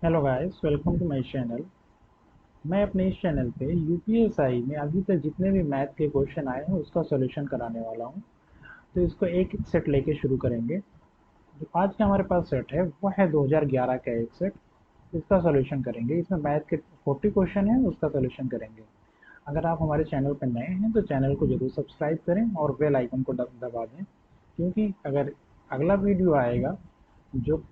Hello guys, welcome to my channel. मैं अपने इस चैनल पे यूपीएसआई में अभी तक जितने भी मैथ के क्वेश्चन आए हैं उसका सॉल्यूशन कराने वाला हूँ। तो इसको एक एक सेट लेके शुरू करेंगे। जो आज का हमारे पास सेट है वो है 2011 का एक सेट। इसका सॉल्यूशन करेंगे। इसमें मैथ के 40 क्वेश्चन है, उसका सॉल्यूशन करेंगे। अगर आप हमारे चैनल पर नए हैं तो चैनल को जरूर सब्सक्राइब करें और बेल आइकन को दबा दें, क्योंकि अगर अगला वीडियो आएगा जो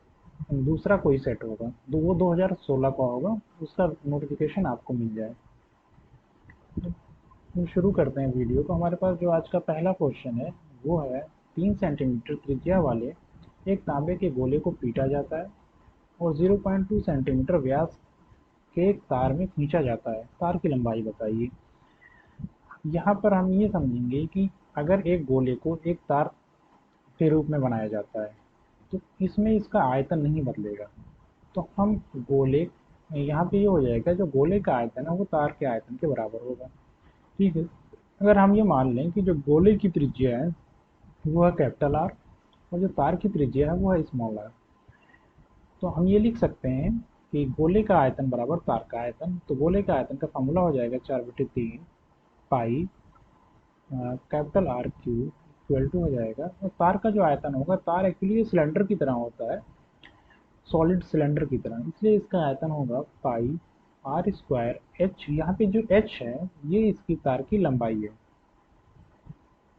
दूसरा कोई सेट होगा तो वो 2016 का होगा, उसका नोटिफिकेशन आपको मिल जाए। हम शुरू करते हैं वीडियो को। हमारे पास जो आज का पहला क्वेश्चन है वो है 3 सेंटीमीटर त्रिज्या वाले एक तांबे के गोले को पीटा जाता है और 0.2 सेंटीमीटर व्यास के एक तार में खींचा जाता है। तार की लंबाई बताइए। यहाँ पर हम ये समझेंगे कि अगर एक गोले को एक तार के रूप में बनाया जाता है तो इसमें इसका आयतन नहीं बदलेगा। तो हम गोले यहाँ पे ये हो जाएगा, जो गोले का आयतन है वो तार के आयतन के बराबर होगा। ठीक है। अगर हम ये मान लें कि जो गोले की त्रिज्या है वो है कैपिटल आर और जो तार की त्रिज्या है वो है स्मॉल आर, तो हम ये लिख सकते हैं कि गोले का आयतन बराबर तार का आयतन। तो गोले का आयतन का फॉर्मूला हो जाएगा 4/3 pi capital R cube equal to हो जाएगा। और तार का जो आयतन होगा, तार एक्चुअली सिलेंडर की तरह होता है, सॉलिड सिलेंडर की तरह, इसलिए इसका आयतन होगा पाई आर स्क्वायर एच। यहाँ पे जो एच है ये इसकी तार की लंबाई है।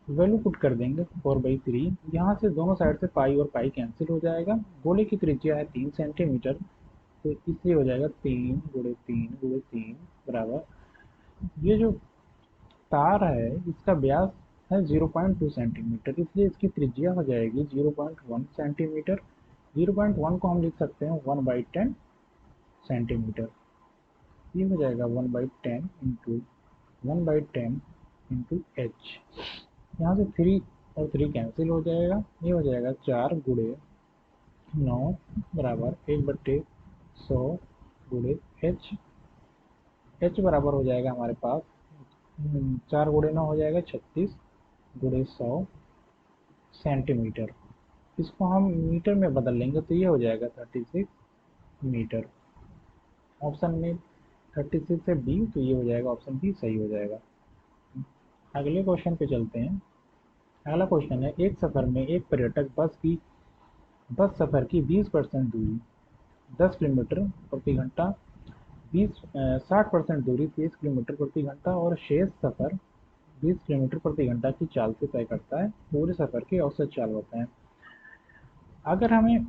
वैल्यू पुट कर देंगे 4/3। यहाँ से दोनों साइड से पाई और पाई कैंसिल हो जाएगा। गोले की त्रिज्या है 3 सेंटीमीटर, तो इसलिए हो जाएगा 3 × 3 × 3 बराबर, ये जो तार है इसका व्यास है 0.2 सेंटीमीटर, इसलिए इसकी त्रिज्या हो जाएगी 0.1 सेंटीमीटर। 0.1 को हम लिख सकते हैं 1/10 सेंटीमीटर। ये हो जाएगा 1/10 इंटू 1/10 इंटू एच। यहाँ से 3 और 3 कैंसिल हो जाएगा। ये हो जाएगा 4 × 9 बराबर 1/100 गुणे एच। एच बराबर हो जाएगा हमारे पास 4 × 9 हो जाएगा 36 गुणे 100 सेंटीमीटर। इसको हम मीटर में बदल लेंगे तो ये हो जाएगा 36 मीटर। ऑप्शन में 36 है बी, तो ये हो जाएगा ऑप्शन बी सही हो जाएगा। अगले क्वेश्चन पे चलते हैं। अगला क्वेश्चन है, एक सफर में एक पर्यटक बस सफर की 20% दूरी 10 किलोमीटर प्रति घंटा 60% दूरी 30 किलोमीटर प्रति घंटा और शेष सफर 20 किलोमीटर प्रति घंटा की चाल से तय करता है। पूरे सफर की औसत चाल बताएं। अगर हमें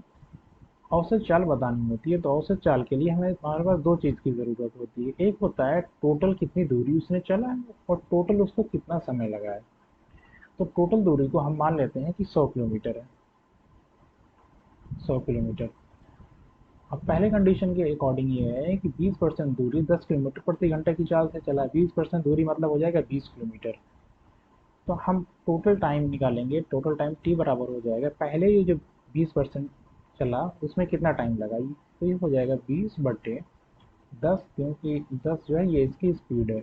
औसत चाल बतानी होती है तो औसत चाल के लिए हमारे पास दो चीज़ की ज़रूरत होती है। एक होता है टोटल कितनी दूरी उसने चला है और टोटल उसको कितना समय लगा है। तो टोटल दूरी को हम मान लेते हैं कि 100 किलोमीटर है। 100 किलोमीटर। अब पहले कंडीशन के अकॉर्डिंग ये है कि 20% दूरी 10 किलोमीटर प्रति घंटे की चाल से चला है। 20% दूरी मतलब हो जाएगा 20 किलोमीटर। तो हम टोटल टाइम निकालेंगे। टोटल टाइम टी बराबर हो जाएगा, पहले ये जो 20% चला उसमें कितना टाइम लगा, तो ये हो जाएगा 20/10, क्योंकि 10 जो है ये इसकी स्पीड है,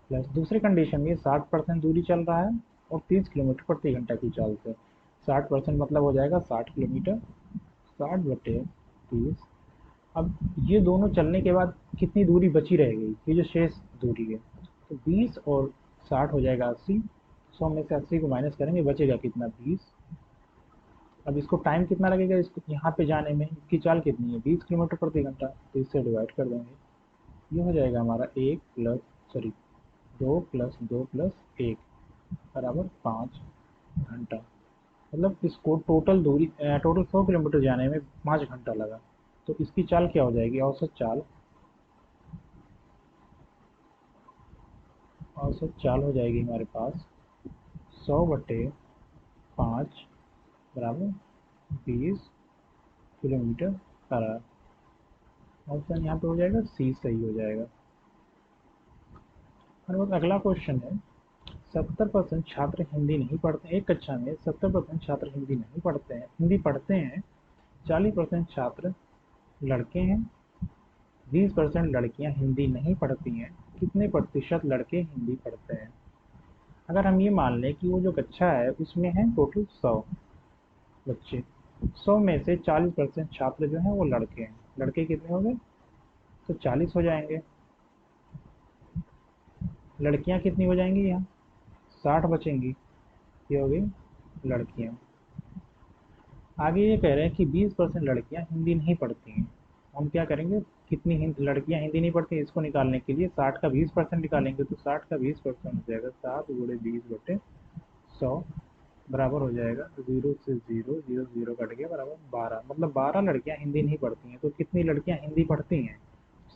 प्लस दूसरे कंडीशन में 60% दूरी चल रहा है और 30 किलोमीटर प्रति घंटा की चाल से। 60% मतलब हो जाएगा 60 किलोमीटर। 60/30। अब ये दोनों चलने के बाद कितनी दूरी बची रह गई, ये जो शेष दूरी है, तो 20 और 60 हो जाएगा 80। 100 में से 80 को माइनस करेंगे, बचेगा कितना, 20। अब इसको टाइम कितना लगेगा, इसको यहाँ पे जाने में इसकी चाल कितनी है 20 किलोमीटर प्रति घंटा, तो इससे डिवाइड कर देंगे। ये हो जाएगा हमारा 2 + 2 + 1 बराबर 5 घंटा। मतलब इसको टोटल 100 किलोमीटर जाने में 5 घंटा लगा। तो इसकी चाल क्या हो जाएगी, औसत चाल हो जाएगी हमारे पास 100/5 बराबर 20 किलोमीटर पर आवर। ऑप्शन यहाँ पे हो जाएगा सी सही हो जाएगा। हमारे पास अगला क्वेश्चन है, 70% छात्र हिंदी नहीं पढ़ते, एक कक्षा में 70% छात्र हिंदी पढ़ते हैं। 40% छात्र लड़के हैं, 20% लड़कियां हिंदी नहीं पढ़ती हैं। कितने प्रतिशत लड़के हिंदी पढ़ते हैं। अगर हम ये मान लें कि वो जो कक्षा है उसमें है टोटल 100 बच्चे, 100 में से 40% छात्र जो हैं वो लड़के हैं। लड़के कितने हो गए? तो 40 हो जाएंगे। लड़कियां कितनी हो जाएंगी यहाँ? 60 बचेंगी। ये हो गई लड़कियां। आगे ये कह रहे हैं कि 20% लड़कियां हिंदी नहीं पढ़ती हैं। हम क्या करेंगे? कितनी लड़कियां हिंदी नहीं पढ़ती हैं, इसको निकालने के लिए 60 का 20% निकालेंगे। तो 60 का 20% हो जाएगा 7 गुणे 20/100 बराबर हो जाएगा 0 से 0, 0 0 कट गया बराबर 12। मतलब 12 लड़कियां हिंदी नहीं पढ़ती हैं। तो कितनी लड़कियां हिंदी पढ़ती हैं?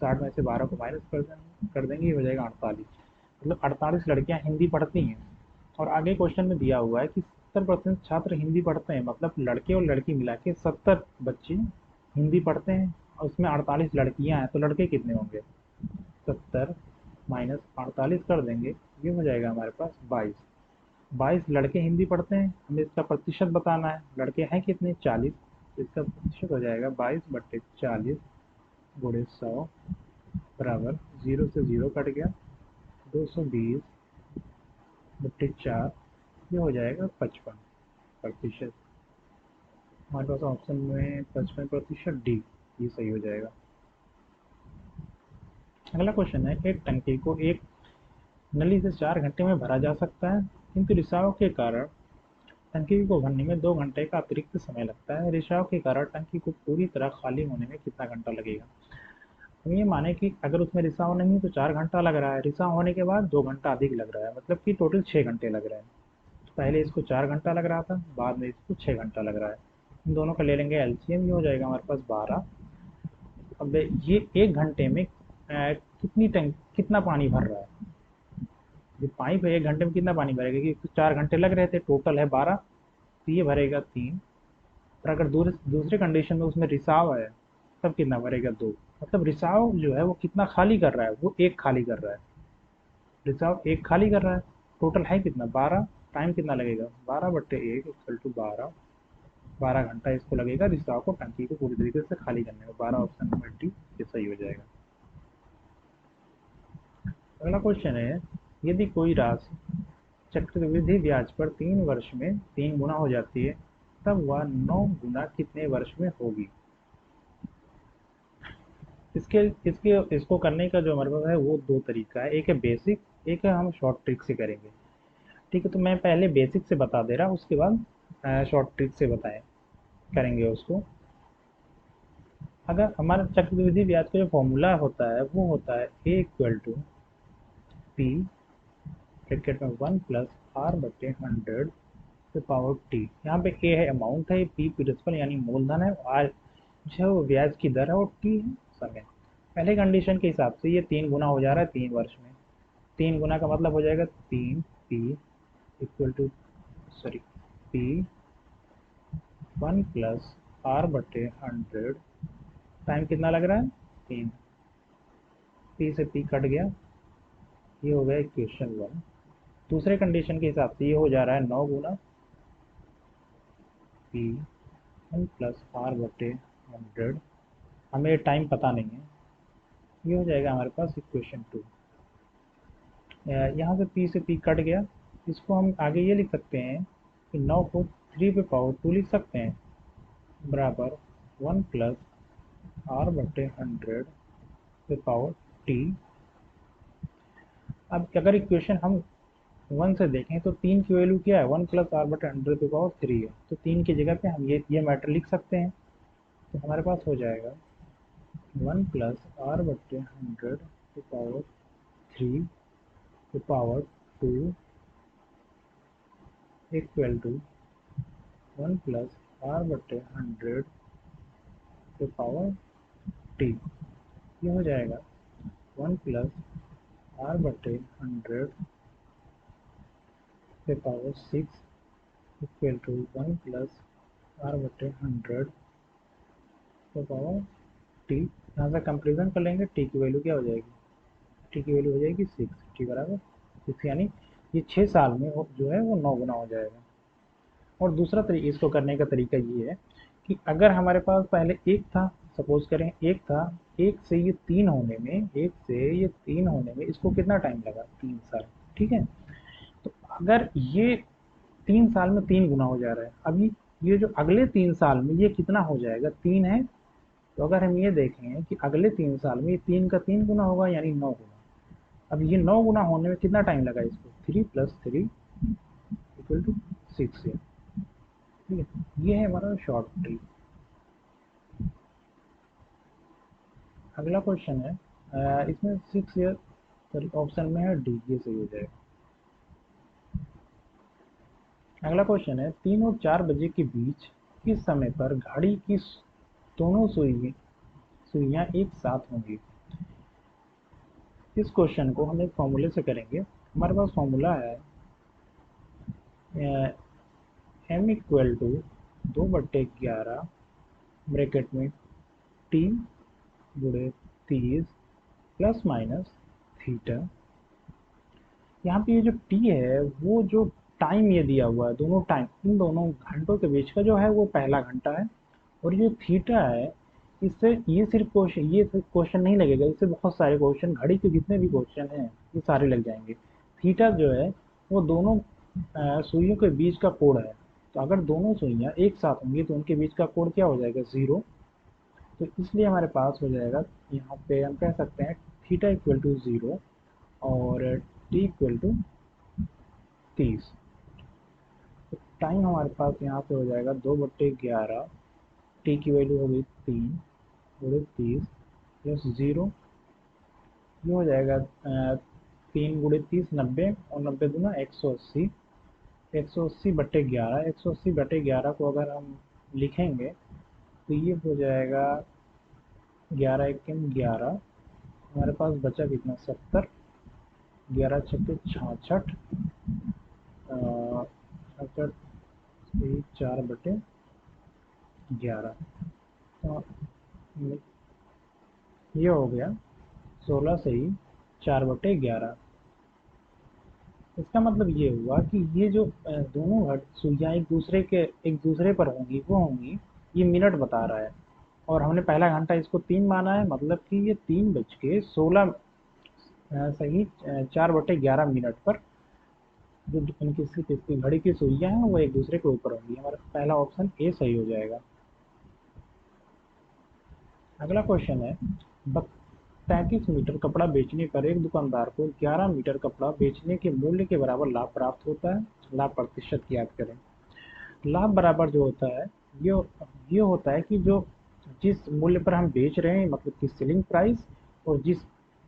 60 में से 12 को माइनस कर देंगे, ये हो जाएगा 48। मतलब 48 लड़कियां हिंदी पढ़ती हैं। और आगे क्वेश्चन में दिया हुआ है कि 70% छात्र हिंदी पढ़ते हैं। मतलब लड़के और लड़की मिला के 70 बच्चे हिंदी पढ़ते हैं और उसमें 48 लड़कियां हैं। तो लड़के कितने होंगे? 70 माइनस 48 कर देंगे, ये हो जाएगा हमारे पास 22। 22 लड़के हिंदी पढ़ते हैं, हमें इसका प्रतिशत बताना है। लड़के हैं कितने? 40। इसका प्रतिशत हो जाएगा 22/40 गुणे 100 बराबर 0 से 0 कट गया 220/4, ये हो जाएगा 55%। हमारे पास ऑप्शन में 55% डी, ये सही हो जाएगा। अगला क्वेश्चन है, एक टंकी को एक नली से 4 घंटे में भरा जा सकता है, किंतु रिसाव के कारण टंकी को भरने में 2 घंटे का अतिरिक्त समय लगता है। रिसाव के कारण टंकी को पूरी तरह खाली होने में कितना घंटा लगेगा? हम ये माने कि अगर उसमें रिसाव नहीं है तो 4 घंटा लग रहा है, रिसाव होने के बाद 2 घंटा अधिक लग रहा है, मतलब कि टोटल 6 घंटे लग रहे हैं। तो पहले इसको 4 घंटा लग रहा था, बाद में इसको 6 घंटा लग रहा है। इन दोनों का ले लेंगे एलसीएम, ये हो जाएगा हमारे पास 12। अब ये 1 घंटे में कितना पानी भर रहा है? जो पाइप है 1 घंटे में कितना पानी भरेगा? क्योंकि 4 घंटे लग रहे थे, टोटल है 12, तो ये भरेगा 3। और अगर दूसरे कंडीशन में उसमें रिसाव है तब कितना भरेगा? 2। मतलब रिसाव जो है वो कितना खाली कर रहा है? वो 1 खाली कर रहा है। रिसाव 1 खाली कर रहा है, टोटल है कितना? 12। टाइम कितना लगेगा? 12/1 इक्वल टू 12। 12 घंटा इसको लगेगा रिसाव को टंकी को पूरी तरीके से खाली करने में। 12 ऑप्शन नंबर डी ये सही हो जाएगा। अगला क्वेश्चन है, यदि कोई राशि चक्रवृद्धि ब्याज पर 3 वर्ष में 3 गुना हो जाती है, तब वह 9 गुना कितने वर्ष में होगी? इसके इसके इसको करने का जो हमारे पास है वो 2 तरीका है। एक है बेसिक, एक है हम शॉर्ट ट्रिक से करेंगे। ठीक है, तो मैं पहले बेसिक से बता दे रहा हूँ, उसके बाद शॉर्ट ट्रिक से बताएं करेंगे उसको। अगर हमारा चक्रवृद्धि ब्याज का जो फॉर्मूला होता है वो होता है ए इक्वल टू पी ब्रैकेट में 1+r/100 पे पावर टी। यहाँ पे ए है अमाउंट है, पी प्रिंसिपल यानी मूलधन है, आर जो है वो ब्याज की दर है और टी है समय। पहले कंडीशन के हिसाब से ये 3 गुना हो जा रहा है 3 वर्ष में। 3 गुना का मतलब हो जाएगा 3 P equal to sorry P 1+r/100। Time कितना लग रहा है? 3। पी से पी कट गया, ये हो गया इक्वेशन 1। दूसरे कंडीशन के हिसाब से ये हो जा रहा है 9 गुना पी 1+r/100। हमें टाइम पता नहीं है, ये हो जाएगा हमारे पास इक्वेशन 2। यहाँ से पी से पी कट गया, इसको हम आगे ये लिख सकते हैं कि 9 को 3 पे पावर 2 लिख सकते हैं बराबर 1+r/100 पे पावर टी। अब अगर इक्वेशन हम 1 से देखें तो 3 की वैल्यू क्या है? 1+r/100 पे पावर 3 है, तो 3 की जगह पे हम ये मैटर लिख सकते हैं। तो हमारे पास हो जाएगा 1+r/100 पे पावर 3 पे पावर 2 इक्वल टू 1+r/100 पे पावर टी। ये हो जाएगा 1+r/100 पे पावर 6 इक्वल टू 1+r/100 पे पावर टी। यहाँ से कंपेरिजन कर लेंगे, टी की वैल्यू क्या हो जाएगी? टी की वैल्यू हो जाएगी 6, टी बराबर 6, यानी ये 6 साल में जो है वो 9 गुना हो जाएगा। और दूसरा तरीका इसको करने का तरीका ये है कि अगर हमारे पास पहले 1 था, सपोज करें 1 था, 1 से ये 3 होने में, 1 से ये 3 होने में इसको कितना टाइम लगा? 3 साल। ठीक है, तो अगर ये 3 साल में 3 गुना हो जा रहा है, अभी ये जो अगले 3 साल में ये कितना हो जाएगा, 3 है। तो अगर हम ये देखें कि अगले 3 साल में ये 3 का 3 गुना होगा यानी 9 गुना। अब ये 9 गुना होने में कितना टाइम लगा इसको, 3 + 3 = 6 है। ठीक है, ये है हमारा शॉर्ट ट्री। अगला क्वेश्चन है इसमें 6 ईयर, सॉरी ऑप्शन में है डी, ये सही हो जाएगा। अगला क्वेश्चन है 3 और 4 बजे के बीच किस समय पर घड़ी की दोनों सुइयां एक साथ होंगी। इस क्वेश्चन को हम एक फॉर्मूले से करेंगे। हमारे पास फॉर्मूला है m = 2/11 ब्रैकेट में t गुणे 30 प्लस माइनस थीटा। यहाँ पे ये जो t है वो जो टाइम ये दिया हुआ है, दोनों टाइम, इन दोनों घंटों के बीच का जो है वो पहला घंटा है। और जो थीटा है, इससे ये सिर्फ क्वेश्चन नहीं लगेगा, इससे बहुत सारे क्वेश्चन, घड़ी के जितने भी क्वेश्चन हैं ये सारे लग जाएंगे। थीटा जो है वो दोनों सुइयों के बीच का कोण है। तो अगर दोनों सुइयां एक साथ होंगी तो उनके बीच का कोण क्या हो जाएगा, 0। तो इसलिए हमारे पास हो जाएगा, यहाँ पे हम कह सकते हैं θ = 0 और t = 30। तो टाइम हमारे पास यहाँ पे हो जाएगा 2/11, टी की वैल्यू हो गई 3 × 30 प्लस 0, ये हो जाएगा 3 × 30 90, और 90 × 180, 180/11, 180/11 को अगर हम लिखेंगे तो ये हो जाएगा 11×1 = 11। हमारे पास बचा कितना, 70, 11×6 = 66, 66 4/11। तो ये हो गया 16 से ही 4/11। इसका मतलब ये हुआ कि ये जो दोनों सुइयां एक दूसरे पर होंगी, वो होंगी, ये मिनट बता रहा है। और हमने पहला घंटा इसको 3 माना है, मतलब कि ये 3:16 सही 4/11 मिनट पर जो इनकी घड़ी की सुइयां हैं वो एक दूसरे के ऊपर होंगी। हमारा पहला ऑप्शन ए सही हो जाएगा। अगला क्वेश्चन है 33 मीटर कपड़ा बेचने पर एक दुकानदार को 11 मीटर कपड़ा बेचने के मूल्य के बराबर लाभ प्राप्त होता है। लाभ प्रतिशत ज्ञात करें। लाभ बराबर जो होता है, ये ये होता है कि जो जिस मूल्य पर हम बेच रहे हैं, मतलब कि सेलिंग प्राइस, और जिस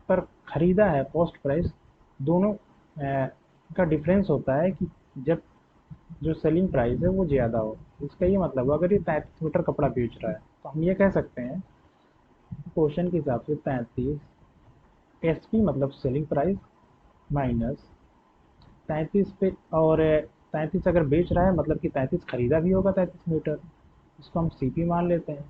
पर खरीदा है कॉस्ट प्राइस, दोनों का डिफरेंस होता है कि जब जो सेलिंग प्राइस है वो ज़्यादा हो। इसका ये मतलब, अगर ये 33 मीटर कपड़ा बेच रहा है तो हम ये कह सकते हैं क्वेश्चन के हिसाब से 33 एसपी मतलब सेलिंग प्राइस माइनस 33 पे, और 33 अगर बेच रहा है मतलब कि 33 खरीदा भी होगा 33 मीटर, इसको हम सीपी मान लेते हैं।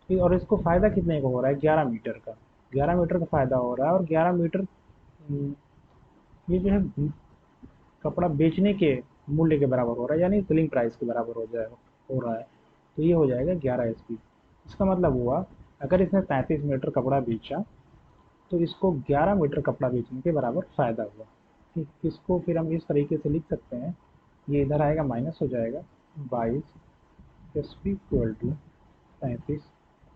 और इसको फ़ायदा कितने का हो रहा है, 11 मीटर का, 11 मीटर का फ़ायदा हो रहा है। और 11 मीटर ये जो है कपड़ा बेचने के मूल्य के बराबर हो रहा है, यानी सेलिंग प्राइस के बराबर हो रहा है। तो ये हो जाएगा 11 एसपी। इसका मतलब हुआ अगर इसने 33 मीटर कपड़ा बेचा तो इसको 11 मीटर कपड़ा बेचने के बराबर फ़ायदा हुआ। ठीक, इसको फिर हम इस तरीके से लिख सकते हैं, ये इधर आएगा माइनस हो जाएगा 22 S P equal to 35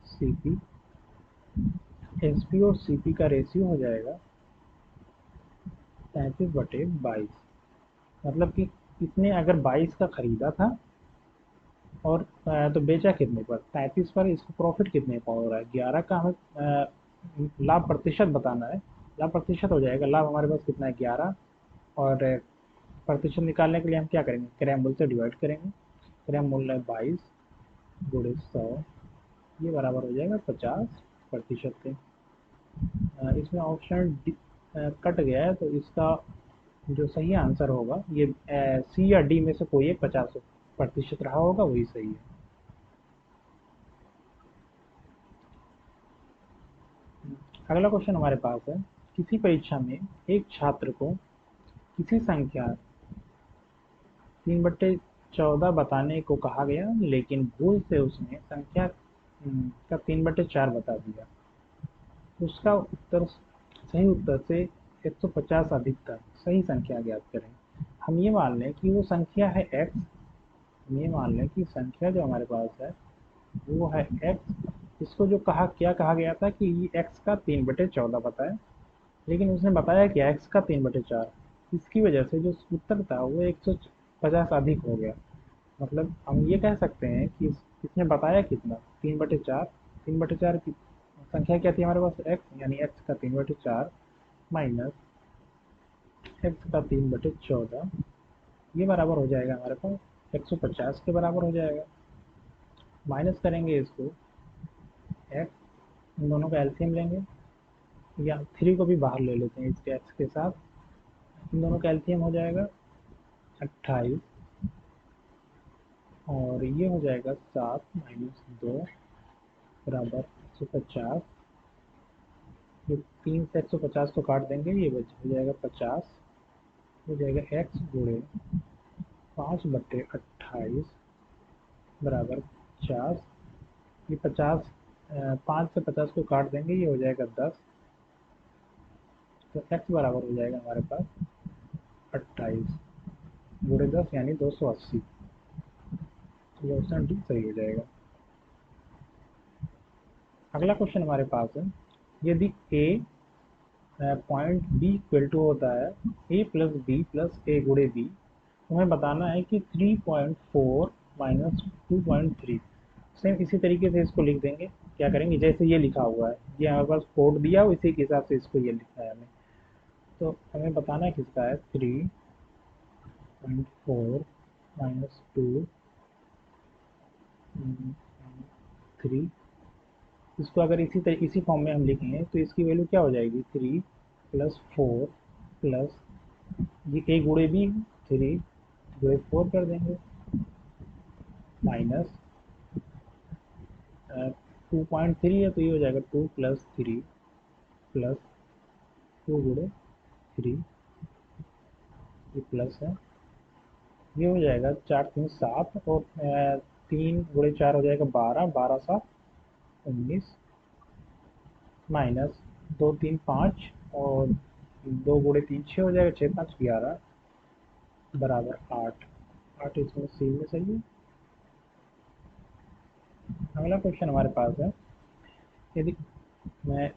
C P. S P और सी पी का रेशियो हो जाएगा 33/22। मतलब कि इसने अगर 22 का खरीदा था और तो बेचा कितने पर, 33 पर, इसको प्रॉफिट कितने का हो रहा है, 11 का। हमें लाभ प्रतिशत बताना है। लाभ प्रतिशत हो जाएगा, लाभ हमारे पास कितना है 11, और प्रतिशत निकालने के लिए हम क्या करेंगे, क्रय मूल्य से डिवाइड करेंगे। क्रय मूल्य 22/100, ये बराबर हो जाएगा 50% के। इसमें ऑप्शन कट गया है, तो इसका जो सही आंसर होगा ये सी या डी में से कोई एक 50% रहा होगा, वही सही है। अगला क्वेश्चन हमारे पास है, किसी परीक्षा में एक छात्र को किसी संख्या 3/14 बताने को कहा गया, लेकिन भूल से उसने संख्या का 3/4 बता दिया। उसका उत्तर, सही उत्तर से 150 अधिक था। सही संख्या ज्ञात करें। हम ये मान लें कि वो संख्या है x, हम ये मान लें कि संख्या जो हमारे पास है वो है x। इसको जो क्या कहा गया था कि ये x का 3/14 पता है, लेकिन उसने बताया कि x का 3/4। इसकी वजह से जो उत्तर था वो 150 अधिक हो गया। मतलब हम ये कह सकते हैं कि इसने बताया कितना, 3/4। 3/4 की संख्या क्या थी हमारे पास, x, यानी x का 3/4 माइनस x का 3/14, ये बराबर हो जाएगा हमारे पास 150 के बराबर हो जाएगा। माइनस करेंगे इसको x, इन दोनों का एलसीएम लेंगे, या 3 को भी बाहर ले लेते हैं इसके x के साथ, इन दोनों का एलसीएम हो जाएगा 28, और ये हो जाएगा 7 माइनस 2 बराबर 150। ये 3 से 150 को काट देंगे, ये हो जाएगा 50, हो जाएगा x गुणे 5/28 बराबर 50। ये 50, 5 से 50 को काट देंगे, ये हो जाएगा 10। तो x बराबर हो जाएगा हमारे पास 28 गुणे 10 यानी 280। तो ये ऑप्शन डी सही हो जाएगा। अगला क्वेश्चन हमारे पास है, यदि a point B equal to होता है a plus B plus A गुणे बी, हमें बताना है कि 3.4 माइनस 2.3। सेम इसी तरीके से इसको लिख देंगे। क्या करेंगे, जैसे ये लिखा हुआ है, ये हमारे पास कोड दिया हो, इसी के हिसाब से इसको ये लिखा है हमें। तो हमें बताना है किसका है, 3.4 माइनस 2.3। इसको अगर इसी फॉर्म में हम लिखें तो इसकी वैल्यू क्या हो जाएगी, 3 प्लस 4 प्लस ये ए गुणे बी, 3 गुणे 4 कर देंगे, माइनस 2.3 है तो ये हो जाएगा 2 प्लस 3 प्लस 2 गुणे 3, ये प्लस है, ये हो जाएगा 4 3 7, और 3 गुणे 4 हो जाएगा 12, 12 7 19, माइनस 2 3 5, और 2 गुणे 3 6 हो जाएगा, 6 5 11 बराबर 8। 8 इसमें सी में सही है। अगला क्वेश्चन हमारे पास है, यदि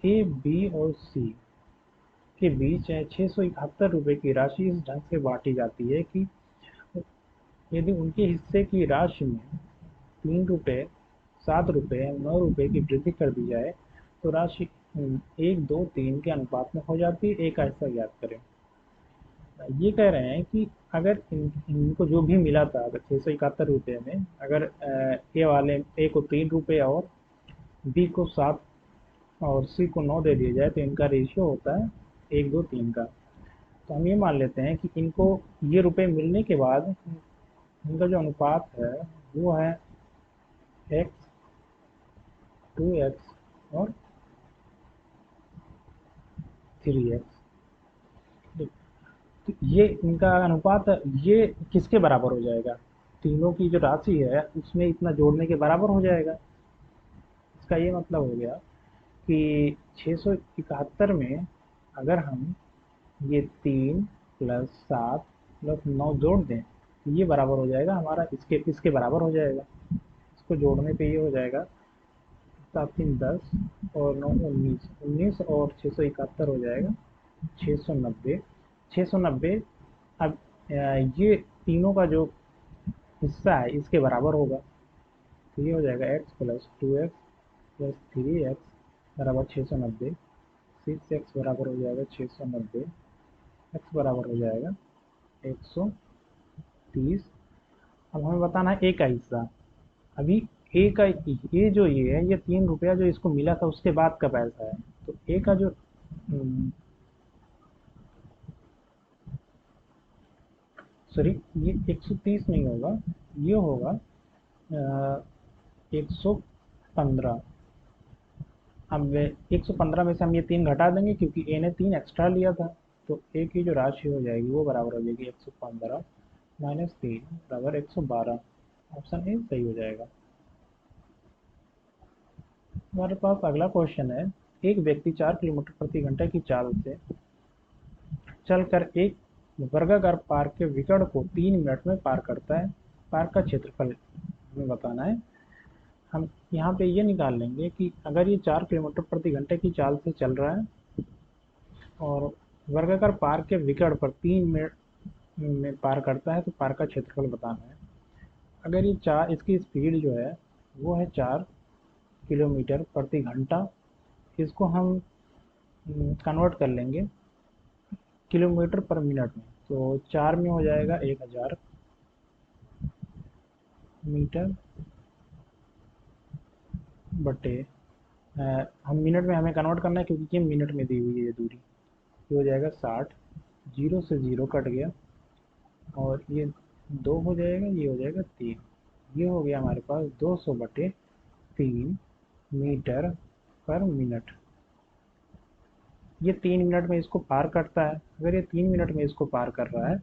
ए बी और सी के बीच 671 रुपये की राशि इस ढंग से बांटी जाती है कि यदि उनके हिस्से की राशि में 3 रुपये, 7 रुपये, 9 रुपये की वृद्धि कर दी जाए तो राशि 1 2 3 के अनुपात में हो जाती है। एक ऐसा ज्ञात करें। ये कह रहे हैं कि अगर इनको जो भी मिला था, अगर 671 रुपये में अगर ए को 3 रुपये और बी को 7 और सी को 9 दे दिया जाए तो इनका रेशियो होता है 1 2 3 का। तो हम ये मान लेते हैं कि इनको ये रुपए मिलने के बाद इनका जो अनुपात है वो है एक्स, 2x और 3x। तो ये इनका अनुपात, ये किसके बराबर हो जाएगा, तीनों की जो राशि है उसमें इतना जोड़ने के बराबर हो जाएगा। इसका ये मतलब हो गया कि 671 में अगर हम ये 3 प्लस 7 प्लस 9 जोड़ दें तो ये बराबर हो जाएगा हमारा इसके बराबर हो जाएगा। इसको जोड़ने पे ये हो जाएगा 7 3 10 और 9 19, 19 और 671 हो जाएगा 690। 690 अब ये तीनों का जो हिस्सा है इसके बराबर होगा, तो ये हो जाएगा x plus 2x plus 3x बराबर 690। 6x बराबर हो जाएगा 690, x बराबर हो जाएगा 130। अब हमें बताना है a का हिस्सा। अभी ए का, ये है, ये 3 रुपया जो इसको मिला था उसके बाद का पैसा है। तो ए का जो सॉरी, ये 130 नहीं होगा, ये होगा 115। अब 115 में से हम ये 3 घटा देंगे क्योंकि ए ने 3 एक्स्ट्रा लिया था। तो ए की जो राशि हो जाएगी वो बराबर हो जाएगी 115 माइनस 3 बराबर 112। ऑप्शन ए सही हो जाएगा। हमारे पास अगला क्वेश्चन है, एक व्यक्ति 4 किलोमीटर प्रति घंटे की चाल से चलकर एक वर्गाकार पार्क के विकर्ण को 3 मिनट में पार करता है। पार्क का क्षेत्रफल हमें बताना है। हम यहाँ पे ये निकाल लेंगे कि अगर ये 4 किलोमीटर प्रति घंटे की चाल से चल रहा है और वर्गाकार पार्क के विकर्ण पर 3 मिनट में पार करता है तो पार्क का क्षेत्रफल बताना है। अगर ये चार इसकी स्पीड जो है वो है 4 किलोमीटर प्रति घंटा, इसको हम कन्वर्ट कर लेंगे किलोमीटर पर मिनट में, तो 4 में हो जाएगा 1000 मीटर बटे हम मिनट में हमें कन्वर्ट करना है क्योंकि ये मिनट में दी हुई है ये दूरी। ये हो जाएगा 60, जीरो से जीरो कट गया और ये 2 हो जाएगा, ये हो जाएगा 3। ये हो गया हमारे पास 200 बटे 3 मीटर पर मिनट। ये 3 मिनट में इसको पार करता है। अगर ये 3 मिनट में इसको पार कर रहा है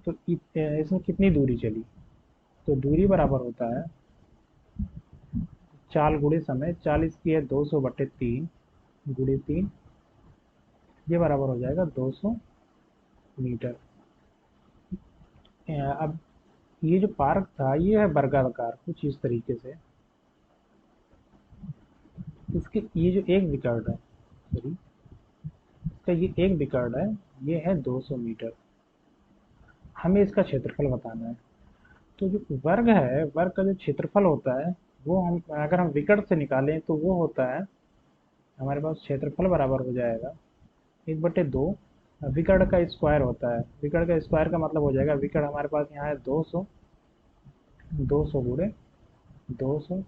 तो इसमें कितनी दूरी चली, तो दूरी बराबर होता है चाल गुणे समय। 40 की है 200 बटे 3 गुणे 3, ये बराबर हो जाएगा 200 मीटर। अब ये जो पार्क था ये है वर्गाकार कुछ इस तरीके से। इसके ये जो एक विकर्ण है, सॉरी, इसका ये एक विकर्ण है, ये है 200 मीटर। हमें इसका क्षेत्रफल बताना है। तो जो वर्ग है, वर्ग का जो क्षेत्रफल होता है वो हम अगर हम विकर्ण से निकालें तो वो होता है हमारे पास क्षेत्रफल बराबर हो जाएगा 1/2 विकर्ण का स्क्वायर होता है। विकर्ण का स्क्वायर का मतलब हो जाएगा, विकर्ण हमारे पास यहाँ है 200, 200 गुणे 200,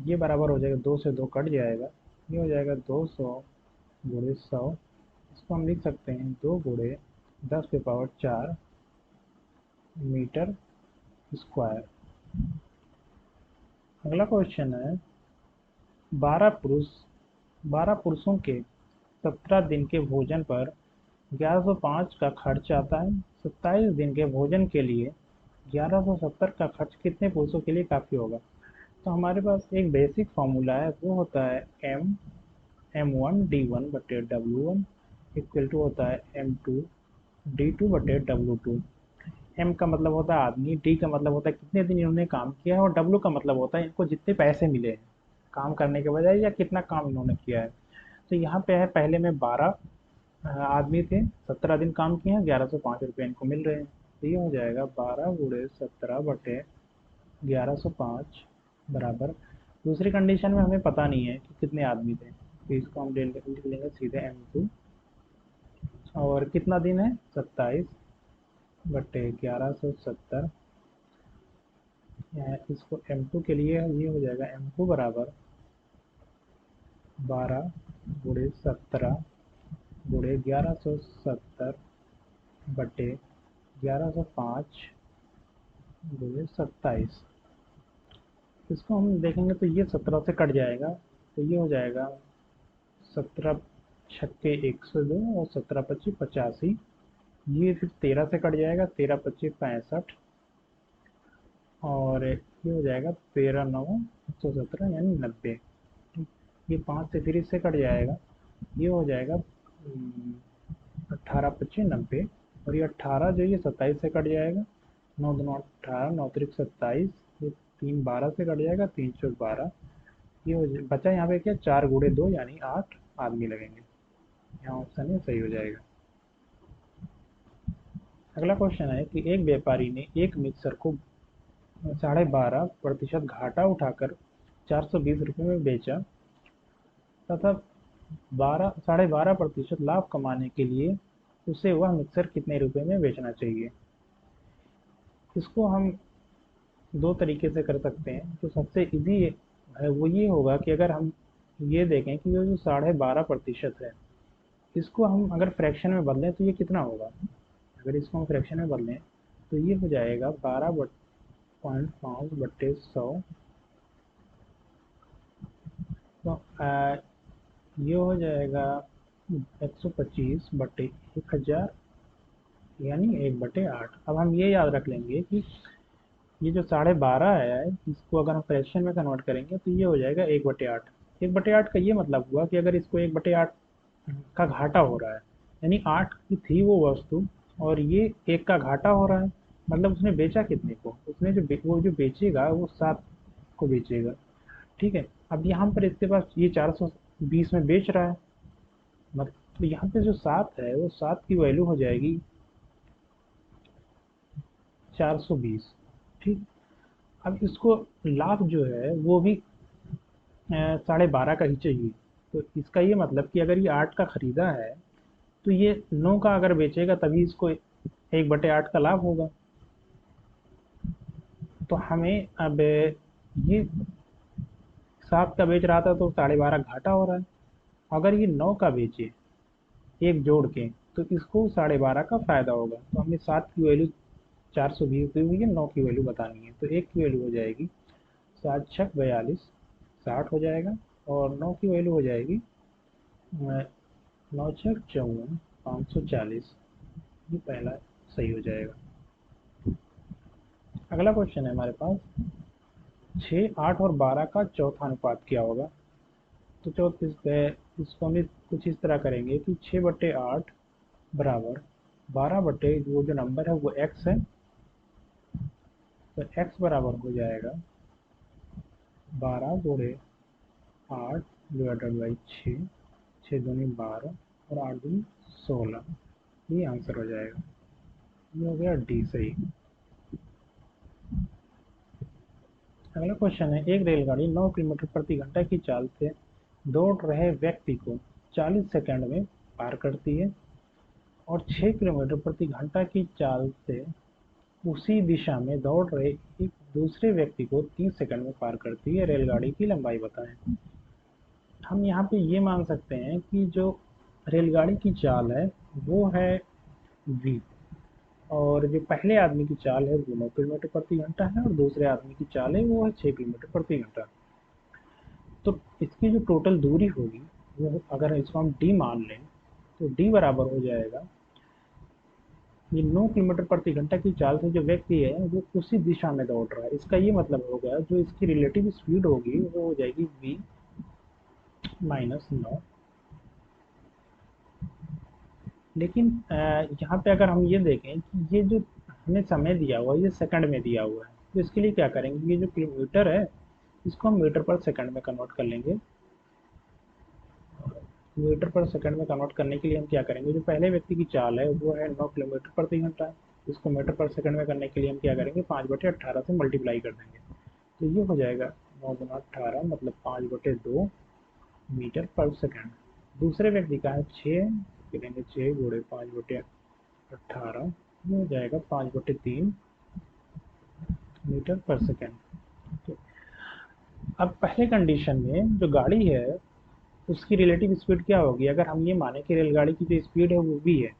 ये बराबर हो जाएगा 2 से 2 कट जाएगा, ये हो जाएगा 200 गुणे 100। इसको हम लिख सकते हैं 2 गुणे 10 के पावर 4 मीटर स्क्वायर। अगला क्वेश्चन है 12 पुरुष 12 पुरुषों के 17 दिन के भोजन पर 1105 का खर्च आता है। 27 दिन के भोजन के लिए 1170 का खर्च कितने पुरुषों के लिए काफ़ी होगा। तो हमारे पास एक बेसिक फार्मूला है, वो होता है M1 D1 बटे W1 इक्वल टू होता है M2 D2 बटे W2। एम का मतलब होता है आदमी, डी का मतलब होता है कितने दिन इन्होंने काम किया है और डब्ल्यू का मतलब होता है इनको जितने पैसे मिले हैं काम करने के बजाय या कितना काम इन्होंने किया है। तो यहाँ पे है पहले में 12 आदमी थे, 17 दिन काम किए हैं, 1105 रुपये इनको मिल रहे हैं। तो ये हो जाएगा 12 गुणे 17 बटे 1105 बराबर। दूसरी कंडीशन में हमें पता नहीं है कि कितने आदमी थे, तो इसको हम लिख लेंगे सीधे M2। और कितना दिन है 27 बटे 1170, इसको M2 के लिए ये हो जाएगा M2 बराबर 12 गुणे 17 गुणे 1170 बटे 1105 गुणे 27। इसको हम देखेंगे तो ये 17 से कट जाएगा, तो ये हो जाएगा 17 छक्के 102 और 17 पच्चीस 85। ये फिर 13 से कट जाएगा, 13 पच्चीस 65 और ये हो जाएगा 13 9 117 यानी 90। ये 5 से फिर इससे कट जाएगा, ये हो जाएगा 18 पच्चीस 90। और ये 18 जो ये 27 से कट जाएगा, 9 2 18 9 3 27, ये 3 12 से कट जाएगा, 3 4 12। ये हो बचा यहाँ पे क्या 4 गुणे 2 यानी 8 आदमी लगेंगे। यहाँ ऑप्शन है सही हो जाएगा। अगला क्वेश्चन है कि एक व्यापारी ने एक मिक्सर को 12.5% घाटा उठाकर 420 रुपये में बेचा तथा 12.5% लाभ कमाने के लिए उसे वह मिक्सर कितने रुपए में बेचना चाहिए। इसको हम दो तरीके से कर सकते हैं। तो सबसे इजी है वो ये होगा कि अगर हम ये देखें कि ये जो 12.5% है, इसको हम अगर फ्रैक्शन में बदलें तो ये कितना होगा। अगर इसको हम फ्रैक्शन में बदलें तो ये हो जाएगा 12.5 बट्टे 100। तो ये हो जाएगा 125 बट्टे 1000 यानी 1/8। अब हम ये याद रख लेंगे कि ये जो 12.5 है इसको अगर हम फ्रैक्शन में कन्वर्ट करेंगे तो ये हो जाएगा 1/8। 1/8 का ये मतलब हुआ कि अगर इसको 1/8 का घाटा हो रहा है, यानी 8 की थी वो वस्तु और ये 1 का घाटा हो रहा है, मतलब उसने बेचा कितने को, उसने वो जो बेचेगा वो 7 को बेचेगा। ठीक है, अब यहाँ पर इसके पास ये 420 में बेच रहा है, मतलब तो यहाँ पे जो 7 है वो 7 की वैल्यू हो जाएगी 420। ठीक, अब इसको लाभ जो है वो भी 12.5 का ही चाहिए। तो इसका ये मतलब कि अगर ये 8 का खरीदा है तो ये 9 का अगर बेचेगा तभी इसको 1/8 का लाभ होगा। तो हमें अब ये 7 का बेच रहा था तो 12.5 घाटा हो रहा है। अगर ये 9 का बेचे एक जोड़ के तो इसको 12.5 का फायदा होगा। तो हमें 7 की वैल्यू 420 दी हुई है, 9 की वैल्यू बतानी है, तो एक की वैल्यू हो जाएगी 7×6 = 42, 60 हो जाएगा। और 9 की वैल्यू हो जाएगी 9×6 = 54, 540। ये पहला सही हो जाएगा। अगला क्वेश्चन है हमारे पास, 6, 8 और 12 का चौथा अनुपात क्या होगा। तो इसको हम कुछ इस तरह करेंगे कि 6/8 बराबर 12 वो जो नंबर है वो x है, तो x बराबर हो जाएगा 12×8 ÷ 6, 6×2 = 12 और 8×2 = 16। ये आंसर हो जाएगा। ये हो गया डी सही। अगला क्वेश्चन है, एक रेलगाड़ी 9 किलोमीटर प्रति घंटा की चाल से दौड़ रहे व्यक्ति को 40 सेकंड में पार करती है और 6 किलोमीटर प्रति घंटा की चाल से उसी दिशा में दौड़ रहे एक दूसरे व्यक्ति को 30 सेकंड में पार करती है। रेलगाड़ी की लंबाई बताएं। हम यहाँ पे ये मान सकते हैं कि जो रेलगाड़ी की चाल है वो है v, और जो पहले आदमी की चाल है वो 9 किलोमीटर प्रति घंटा है और दूसरे आदमी की चाल है वो है 6 किलोमीटर प्रति घंटा। तो इसकी जो टोटल दूरी होगी वो अगर इसको हम d मान लें तो d बराबर हो जाएगा, ये 9 किलोमीटर प्रति घंटा की चाल से जो व्यक्ति है वो उसी दिशा में दौड़ रहा है। इसका ये मतलब हो गया जो इसकी रिलेटिव स्पीड होगी वो हो जाएगी v - 9। लेकिन यहाँ पे अगर हम ये देखें कि ये जो हमें समय दिया हुआ है ये सेकंड में दिया हुआ है, तो इसके लिए क्या करेंगे, ये जो किलोमीटर है इसको हम मीटर पर सेकंड में कन्वर्ट कर लेंगे। मीटर पर सेकंड में कन्वर्ट करने के लिए हम क्या करेंगे, जो पहले व्यक्ति की चाल है वो है 9 किलोमीटर प्रति घंटा, इसको मीटर पर सेकंड में करने के लिए हम क्या करेंगे, 5/18 से मल्टीप्लाई कर देंगे। तो ये हो जाएगा 9×18 मतलब 5/2 मीटर पर सेकंड। दूसरे व्यक्ति का है 6, करेंगे 6×5/18, ये हो जाएगा 5/3 मीटर पर सेकंड। तो अब पहले कंडीशन में जो गाड़ी है उसकी रिलेटिव स्पीड क्या होगी, अगर हम ये माने कि रेलगाड़ी की जो स्पीड है वो v है,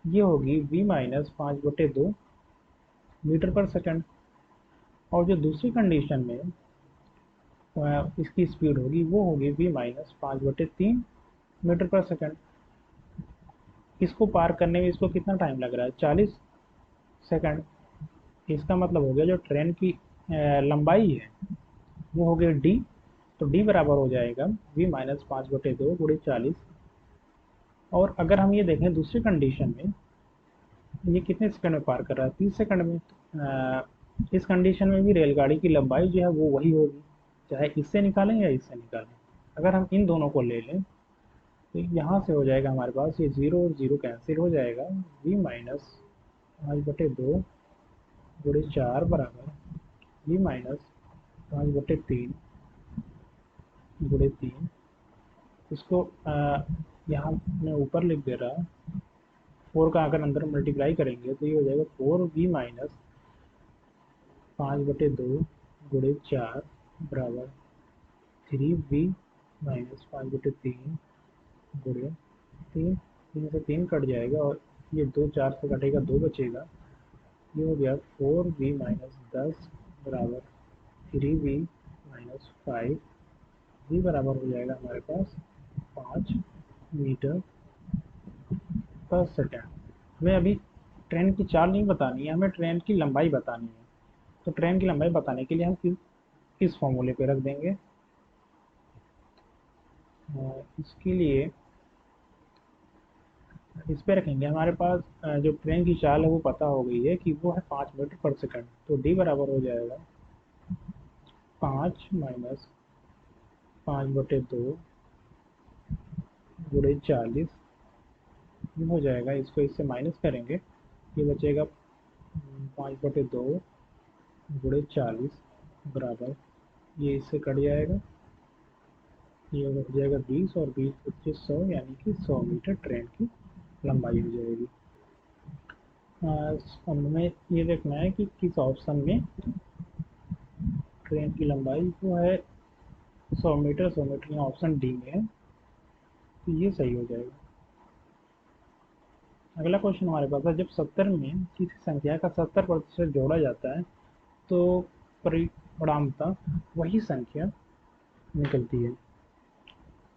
ये होगी v - 5/2 मीटर पर सेकंड। और जो दूसरी कंडीशन में इसकी स्पीड होगी वो होगी v - 5/3 मीटर पर सेकंड। इसको पार करने में इसको कितना टाइम लग रहा है, 40 सेकंड। इसका मतलब हो गया जो ट्रेन की लंबाई है वो हो गई d, तो d बराबर हो जाएगा v - 5/2 × 40। और अगर हम ये देखें दूसरी कंडीशन में ये कितने सेकंड में पार कर रहा है, 30 सेकंड में। इस कंडीशन में भी रेलगाड़ी की लंबाई जो है वो वही होगी, चाहे इससे निकालें या इससे निकालें। अगर हम इन दोनों को ले लें तो यहाँ से हो जाएगा हमारे पास ये 0 और 0 कैंसिल हो जाएगा, v - 5/2 × 4 बराबर v - 5/3 × 3। इसको यहाँ मैं ऊपर लिख दे रहा, 4 का अगर अंदर मल्टीप्लाई करेंगे तो ये हो जाएगा 4v - 5/2 × 4 बराबर 3v - 5/3 × 3। 3 से 3 कट जाएगा और ये 2 4 से कटेगा, 2 बचेगा। ये हो गया 4v - 10 बराबर 3v - 5। v बराबर हो जाएगा हमारे पास 5 मीटर पर सेकेंड। हमें अभी ट्रेन की चाल नहीं बतानी है, हमें ट्रेन की लंबाई बतानी है। तो ट्रेन की लंबाई बताने के लिए हम इस फॉर्मूले पे रख देंगे। इसके लिए इस पे रखेंगे हमारे पास जो ट्रेन की चाल है वो पता हो गई है कि वो है 5 मीटर पर सेकंड, तो डी बराबर हो जाएगा 5 - 5/2 गुणे 40। ये हो जाएगा, इसको इससे माइनस करेंगे, ये बचेगा 5/2 गुणे 40 बराबर, ये इससे कट जाएगा, ये हो जाएगा 20 और 20 × 25 100, यानी कि 100 मीटर ट्रेन की लंबाई हो जाएगी। हमें ये देखना है कि किस ऑप्शन में ट्रेन की लंबाई वो है 100 मीटर। 100 मीटर यहाँ ऑप्शन डी में है, तो ये सही हो जाएगा। अगला क्वेश्चन हमारे पास है, जब 70 में किसी संख्या का 70% जोड़ा जाता है तो परिणामतः वही संख्या निकलती है।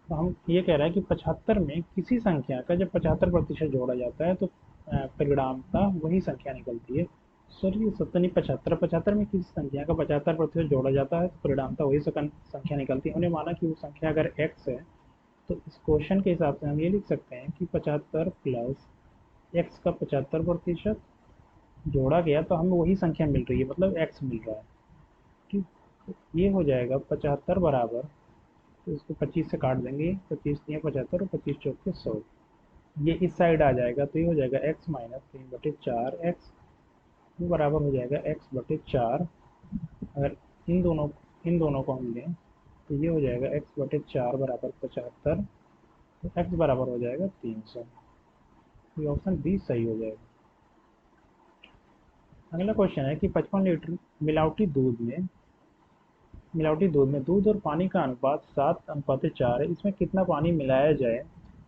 तो हम ये कह रहा है कि 75 में किसी संख्या का जब 75% जोड़ा जाता है तो परिणामतः वही संख्या निकलती है। सॉरी, 70 नहीं, 75। 75 में किसी संख्या का 75% जोड़ा जाता है तो परिणामतः वही संख्या निकलती है। हमने माना कि वो संख्या अगर x है, तो इस क्वेश्चन के हिसाब से हम ये लिख सकते हैं कि 75 प्लस x का 75% जोड़ा गया तो हमें वही संख्या मिल रही है, मतलब x मिल रहा है। ठीक, तो ये हो जाएगा 75 बराबर, तो इसको 25 से काट देंगे, 25×3 = 75 और 25×4 = 100। ये इस साइड आ जाएगा, तो ये हो जाएगा x - 3/4x, वो बराबर हो जाएगा x/4। अगर इन दोनों को हम लें तो ये हो जाएगा x/4 बराबर 75, तो x बराबर हो जाएगा 300। ये ऑप्शन बी सही हो जाएगा। अगला क्वेश्चन है कि 55 लीटर मिलावटी दूध में दूध और पानी का अनुपात 7:4 है, इसमें कितना पानी मिलाया जाए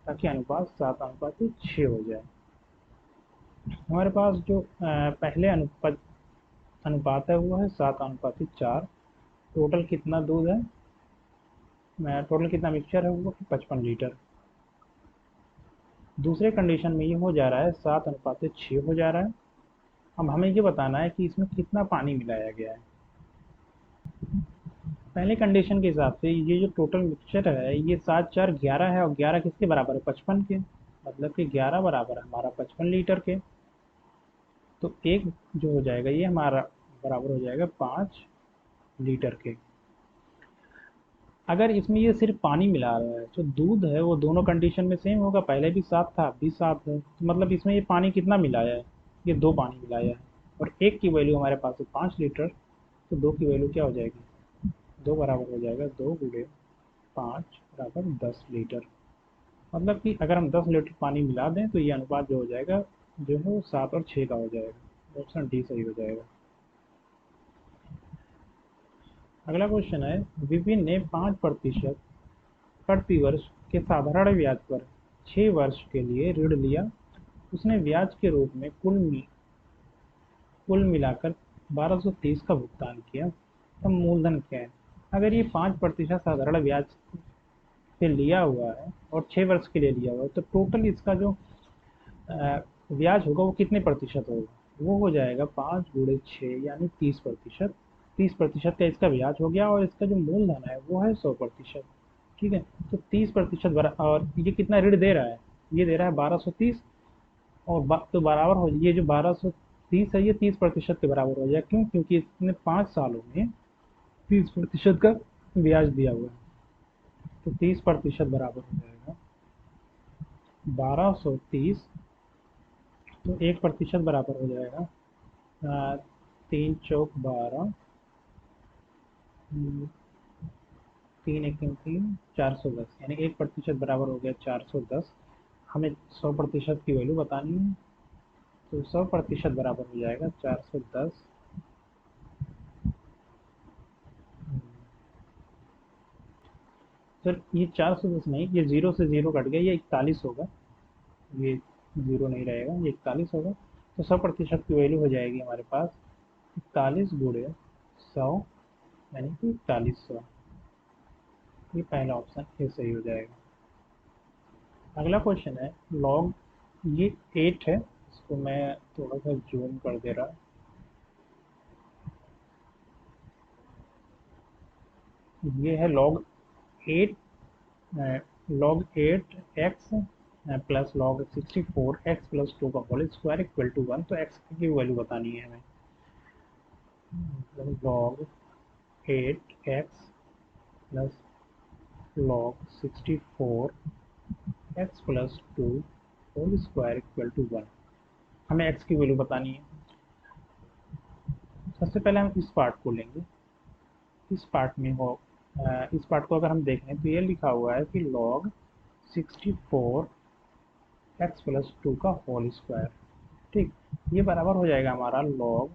ताकि अनुपात 7:6 हो जाए। हमारे पास जो पहले अनुपात है वो है 7:4। टोटल कितना दूध है, टोटल कितना मिक्सचर है वो है 55 लीटर। दूसरे कंडीशन में ये हो जा रहा है 7:6 हो जा रहा है। अब हमें ये बताना है कि इसमें कितना पानी मिलाया गया है। पहले कंडीशन के हिसाब से ये जो टोटल मिक्सचर है ये 7×4 = 11 है, और 11 किसके बराबर है, 55 के, मतलब कि 11 बराबर है हमारा 55 लीटर के। तो एक जो हो जाएगा ये हमारा बराबर हो जाएगा 5 लीटर के। अगर इसमें ये सिर्फ पानी मिला रहा है, जो दूध है वो दोनों कंडीशन में सेम होगा, पहले भी 7 था, अब भी 7 है, तो मतलब इसमें ये पानी कितना मिलाया है, ये 2 पानी मिलाया है। और एक की वैल्यू हमारे पास है 5 लीटर, तो 2 की वैल्यू क्या हो जाएगी, 2 बराबर हो जाएगा 2 × 5 बराबर 10 लीटर। मतलब कि अगर हम 10 लीटर पानी मिला दें तो ये अनुपात जो हो जाएगा जो है वो 7 और 6 का हो जाएगा। ऑप्शन डी सही हो जाएगा। अगला क्वेश्चन है, विपिन ने 5% प्रति वर्ष के साधारण ब्याज पर 6 वर्ष के लिए ऋण लिया। उसने ब्याज के रूप में कुल मिलाकर 1230 का भुगतान किया, तब मूलधन क्या है। अगर ये 5% साधारण ब्याज से लिया हुआ है और 6 वर्ष के लिए लिया हुआ है, तो टोटल इसका जो ब्याज होगा वो कितने प्रतिशत होगा, वो हो जाएगा 5 × 6 यानी 30%। 30% का इसका ब्याज हो गया, और इसका जो मूलधन है वो है 100%। ठीक है, तो 30% और ये कितना ऋण दे रहा है, ये दे रहा है 1230, और तो बराबर हो, ये जो 1230 है ये 30% के बराबर हो जाएगा। क्यों, क्योंकि इसने 5 सालों में 30% का ब्याज दिया हुआ है, तो 30% बराबर हो जाएगा 1230, तो 1% बराबर हो जाएगा 3×4 = 12, 3×1 = 3, 410, यानी 1% बराबर हो गया 410। हमें 100% की वैल्यू बतानी है, तो 100% बराबर हो जाएगा 410। सर ये 410 नहीं, ये 0 से 0 कट गया, ये 41 होगा, ये 0 नहीं रहेगा, ये 41 होगा। तो 100% की वैल्यू हो जाएगी हमारे पास 41 × 100, यानी कि 4100। ये पहला ऑप्शन ये सही हो जाएगा। अगला क्वेश्चन है, लॉग, ये 8 है, इसको मैं थोड़ा सा जूम कर दे रहा। ये है log 8 log 8 x plus log 64 x plus 2 का होल स्क्वायर इक्वल टू 1। तो एक्स की वैल्यू बतानी है हमें। Log 8x plus log 64 x plus 2 whole square equal to 1। हमें एक्स की वैल्यू बतानी है। सबसे पहले हम इस पार्ट को लेंगे। इस पार्ट में इस पार्ट को अगर हम देखें तो ये लिखा हुआ है कि लॉग 64 एक्स प्लस 2 का होल स्क्वायर। ठीक, ये बराबर हो जाएगा हमारा लॉग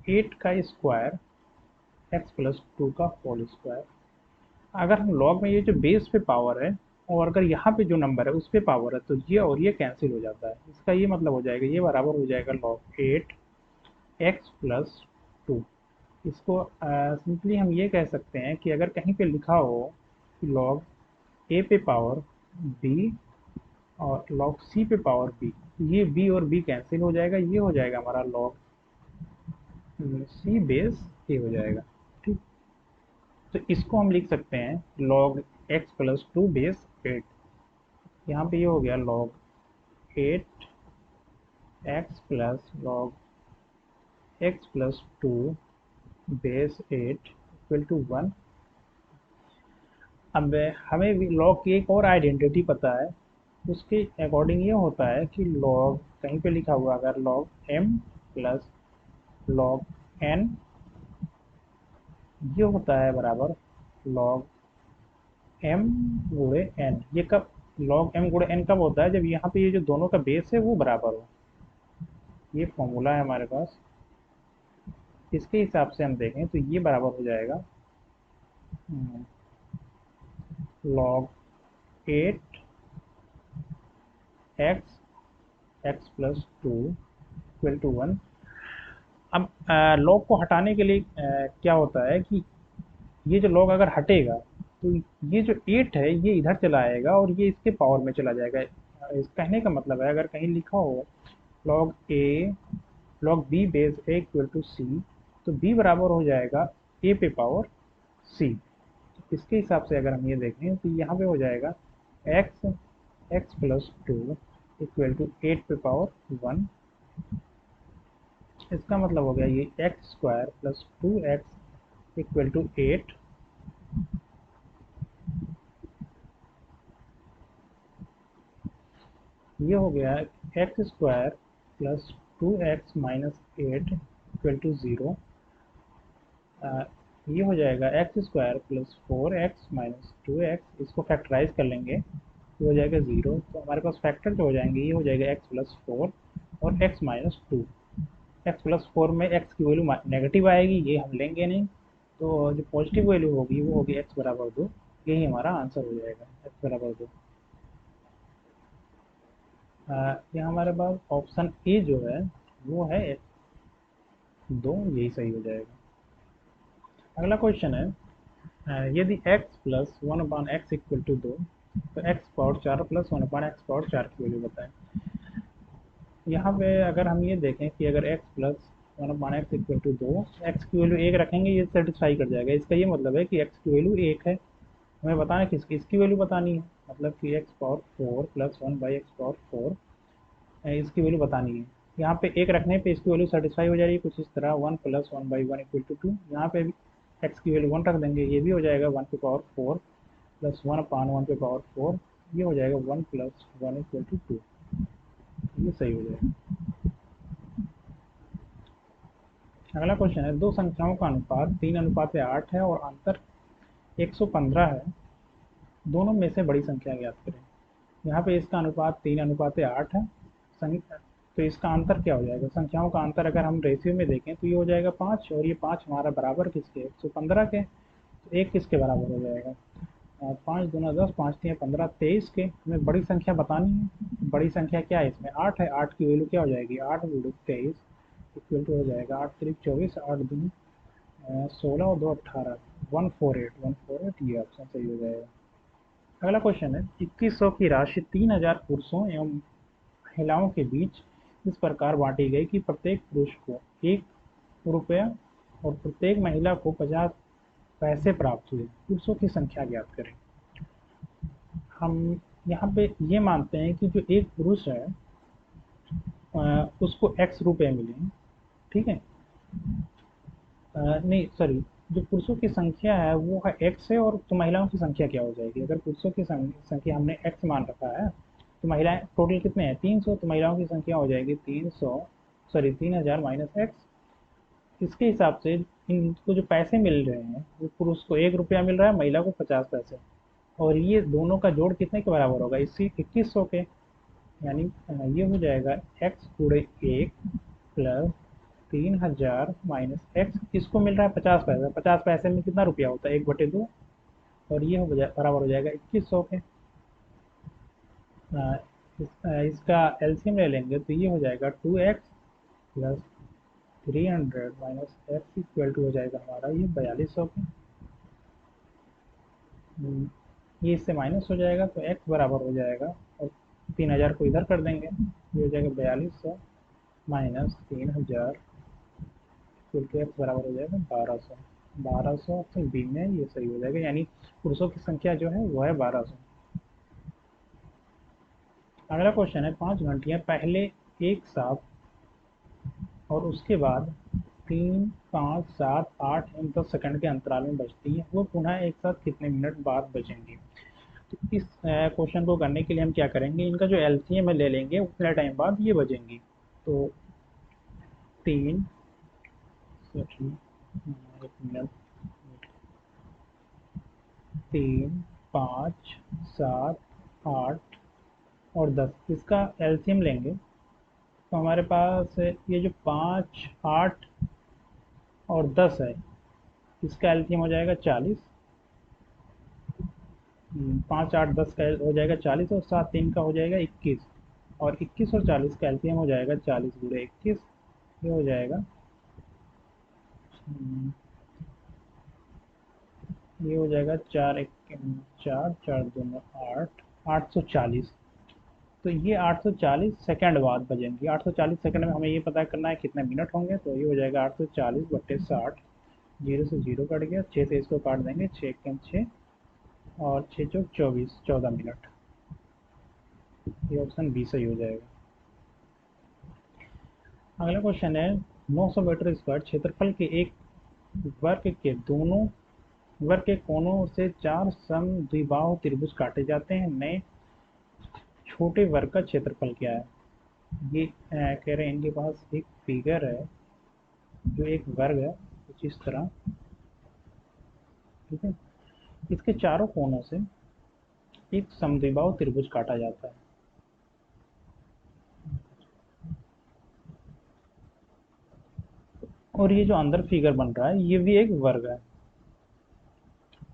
8 का स्क्वायर एक्स प्लस 2 का होल स्क्वायर। अगर हम लॉग में ये जो बेस पे पावर है और अगर यहाँ पे जो नंबर है उस पे पावर है तो ये और ये कैंसिल हो जाता है। इसका ये मतलब हो जाएगा, ये बराबर हो जाएगा लॉग 8 एक्स प्लस 2। इसको सिंपली हम ये कह सकते हैं कि अगर कहीं पे लिखा हो कि लॉग ए पे पावर बी और लॉग सी पे पावर बी, ये बी और बी कैंसिल हो जाएगा, ये हो जाएगा हमारा लॉग सी बेस ए हो जाएगा। ठीक, तो इसको हम लिख सकते हैं लॉग एक्स प्लस 2 बेस 8। यहाँ पे ये हो गया log 8 x plus log x plus 2 base 8 equal to 1। अब हमें लॉग की एक और आइडेंटिटी पता है। उसके अकॉर्डिंग ये होता है कि लॉग कहीं पे लिखा हुआ अगर log M plus log N, ये होता है बराबर लॉग एम गुणे एन। ये कब लॉग एम गुणे एन कब होता है? जब यहाँ पे ये जो दोनों का बेस है वो बराबर हो। ये फॉर्मूला है हमारे पास। इसके हिसाब से हम देखें तो ये बराबर हो जाएगा log 8 x x plus 2 equal to 1। अब लॉग को हटाने के लिए क्या होता है कि ये जो लॉग अगर हटेगा तो ये जो 8 है ये इधर चला आएगा और ये इसके पावर में चला जाएगा। इस कहने का मतलब है अगर कहीं लिखा हो log B base A equal to C, तो बी बराबर हो जाएगा ए पे पावर सी। इसके हिसाब से अगर हम ये देखें तो यहाँ पे हो जाएगा x x plus 2 equal to 8 पे पावर 1। इसका मतलब हो गया ये x square plus 2x equal to 8। ये हो गया x square plus 2x minus 8 equal to 0। ये हो जाएगा x square plus 4x minus 2x। इसको फैक्टराइज कर लेंगे तो हो जाएगा 0। तो हमारे पास फैक्टर जो हो जाएंगे ये हो जाएगा x प्लस 4 और x माइनस 2। एक्स प्लस 4 में x की वैल्यू नेगेटिव आएगी, ये हम लेंगे नहीं। तो जो पॉजिटिव वैल्यू होगी वो होगी x बराबर 2। यही हमारा आंसर हो जाएगा, x बराबर 2। यहाँ हमारे पास ऑप्शन ए जो है वो है 2, यही सही हो जाएगा। अगला क्वेश्चन है यदि x plus 1/x equal to 2 तो x power 4 plus 1/x power 4 की वैल्यू बताएं। यहाँ पे अगर हम ये देखें कि अगर x plus 1/x equal to 2, x की वैल्यू 1 रखेंगे ये सेटिस्फाई कर जाएगा। इसका ये मतलब है कि x की वैल्यू 1 है। हमें बताना है किसकी, इसकी वैल्यू बतानी है। मतलब कि x power 4 plus 1/x power 4, इसकी वैल्यू बतानी है। यहाँ पे 1 रखने पे इसकी वैल्यू सेटिस्फाई हो जाएगी कुछ इस तरह 1 प्लस 1/1 इक्वल टू 2। यहाँ पे भी x की वैल्यू 1 रख देंगे, ये भी हो जाएगा 1 पे पावर 4 प्लस 1/1 पे पावर 4। ये हो जाएगा 1 प्लस 1 इक्वल टू 2। ये सही हो जाएगा। अगला क्वेश्चन है दो संख्याओं का अनुपात 3:8 है और अंतर 115 है। दोनों में से बड़ी संख्या ज्ञात करें। यहाँ पे इसका अनुपात 3:8 है। तो इसका अंतर क्या हो जाएगा? संख्याओं का अंतर अगर हम रेशियो में देखें तो ये हो जाएगा 5 और ये 5 हमारा बराबर किसके? 115 के। तो एक किसके बराबर हो जाएगा? 5 दूना 10, 5 3 15, 23 के। हमें बड़ी संख्या बतानी है। बड़ी संख्या क्या है इसमें? 8 है। 8 की वैल्यू क्या हो जाएगी? 8 गुणे 23 इक्वल टू हो जाएगा 8 3 24, 8 दूनी 16 और 2 18, 148। ये ऑप्शन सही हो जाएगा। अगला क्वेश्चन है 2100 की राशि 3000 पुरुषों एवं महिलाओं के बीच इस प्रकार बांटी गई कि प्रत्येक पुरुष को 1 रुपया और प्रत्येक महिला को 50 पैसे प्राप्त हुए। पुरुषों की संख्या ज्ञात करें। हम यहाँ पे ये मानते हैं कि जो एक पुरुष है उसको x रुपए मिले हैं, ठीक है। नहीं सॉरी, जो पुरुषों की संख्या है वो है x है, और तो महिलाओं की संख्या क्या हो जाएगी? अगर पुरुषों की संख्या हमने x मान रखा है, तो महिलाएं टोटल कितने हैं? 300, तो महिलाओं की संख्या हो जाएगी 300, सॉरी 3000 माइनस x। इसके हिसाब से इनको जो पैसे मिल रहे हैं वो पुरुष को 1 रुपया मिल रहा है, महिला को 50 पैसे, और ये दोनों का जोड़ कितने के बराबर होगा? इसी 2100 के। यानी ये हो जाएगा x गुणे 1 प्लस 3000 माइनस एक्स। किसको मिल रहा है? 50 पैसा। 50 पैसे में कितना रुपया होता है? 1/2। और ये बराबर हो जाएगा 2100 के। इसका एलसीएम ले लेंगे तो ये हो जाएगा 2x plus 300 minus x equal to हो जाएगा हमारा ये 4200 के। ये इससे माइनस हो जाएगा तो x बराबर हो जाएगा, और 3000 को इधर कर देंगे, ये हो जाएगा 4200 माइनस 3000 इक्वल टू एक्स बराबर हो जाएगा 1200। 1200 ऑप्शन बी में ये सही हो जाएगा, यानी पुरुषों की संख्या जो है वो है 1200। अगला क्वेश्चन है 5 घंटियां पहले एक साथ और उसके बाद 3, 5, 7, 8 एवं 10 सेकंड के अंतराल में बजती हैं, वो पुनः एक साथ कितने मिनट बाद बजेंगी? तो इस क्वेश्चन को करने के लिए हम क्या करेंगे, इनका जो एलसीएम है ले लेंगे, उतने टाइम बाद ये बजेंगी। तो 3, एक मिनट, 3, 5, 7, 8 और 10, इसका एलसीएम लेंगे तो हमारे पास ये जो 5, 8 और 10 है, इसका एलसीएम हो जाएगा 40। 5, 8, 10 का हो जाएगा 40, और 7, 3 का हो जाएगा 21, और 21 और 40 का एलसीएम हो जाएगा 40 गुणे 21। ये हो जाएगा ये हो जाएगा 4, 4 दूनी 8, 840। तो ये 840 सेकंड बाद बजेंगी। 840 सेकंड में हमें ये पता करना है कितने मिनट होंगे, तो ये हो जाएगा 840/60। जीरो से जीरो कट गया, 6 से इसको काट देंगे, 6 कम 6 और 6 चौक 24, 14 मिनट। ये ऑप्शन बी सही हो जाएगा। अगला क्वेश्चन है 900 मीटर स्क्वायर क्षेत्रफल के एक वर्ग के दोनों वर्ग के कोनों से 4 समद्विबाहु त्रिभुज काटे जाते हैं, नए छोटे वर्ग का क्षेत्रफल क्या है? ये कह रहे हैं इनके पास एक फिगर है जो एक वर्ग है कुछ इस तरह, ठीक है। इसके चारों कोनों से एक समद्विबाहु त्रिभुज काटा जाता है, और ये जो अंदर फिगर बन रहा है ये भी एक वर्ग है।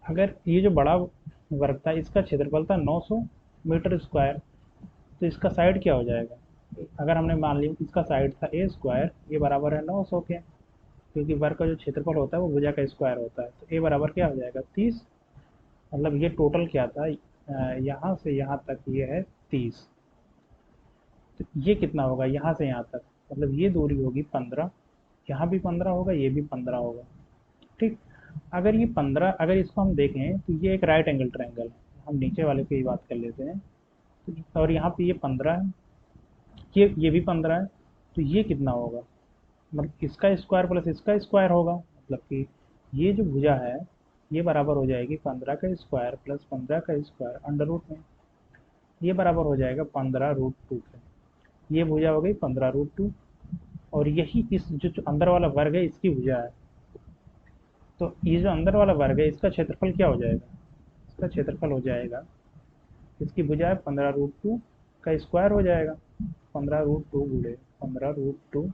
अगर ये जो बड़ा वर्ग था इसका क्षेत्रफल था 900 मीटर स्क्वायर, तो इसका साइड क्या हो जाएगा? अगर हमने मान लिया इसका साइड था ए स्क्वायर, ये बराबर है 900 के, क्योंकि वर्ग का जो क्षेत्रफल होता है वो भुजा का स्क्वायर होता है, तो ए बराबर क्या हो जाएगा 30। मतलब ये टोटल क्या था, यहाँ से यहाँ तक ये है 30, तो ये कितना होगा यहाँ से यहाँ तक? मतलब ये दूरी होगी 15, यहाँ भी 15 होगा, ये भी 15 होगा, ठीक। अगर ये 15, अगर इसको हम देखें तो ये एक राइट एंगल ट्रायंगल है, हम नीचे वाले की बात कर लेते हैं। और यहाँ पे ये 15 है, ये भी 15 है, तो ये कितना होगा? मतलब इसका स्क्वायर प्लस इसका स्क्वायर होगा, मतलब कि ये जो भुजा है ये बराबर हो जाएगी 15 का स्क्वायर प्लस 15 का स्क्वायर अंडर रूट में, ये बराबर हो जाएगा 15√2 के। ये भुजा हो गई 15√2, और यही इस जो अंदर वाला वर्ग है इसकी भुजा है। तो ये जो अंदर वाला वर्ग है इसका क्षेत्रफल क्या हो जाएगा? इसका क्षेत्रफल हो जाएगा, इसकी भुजा है 15√2 का स्क्वायर हो जाएगा, 15√2 गुणे 15√2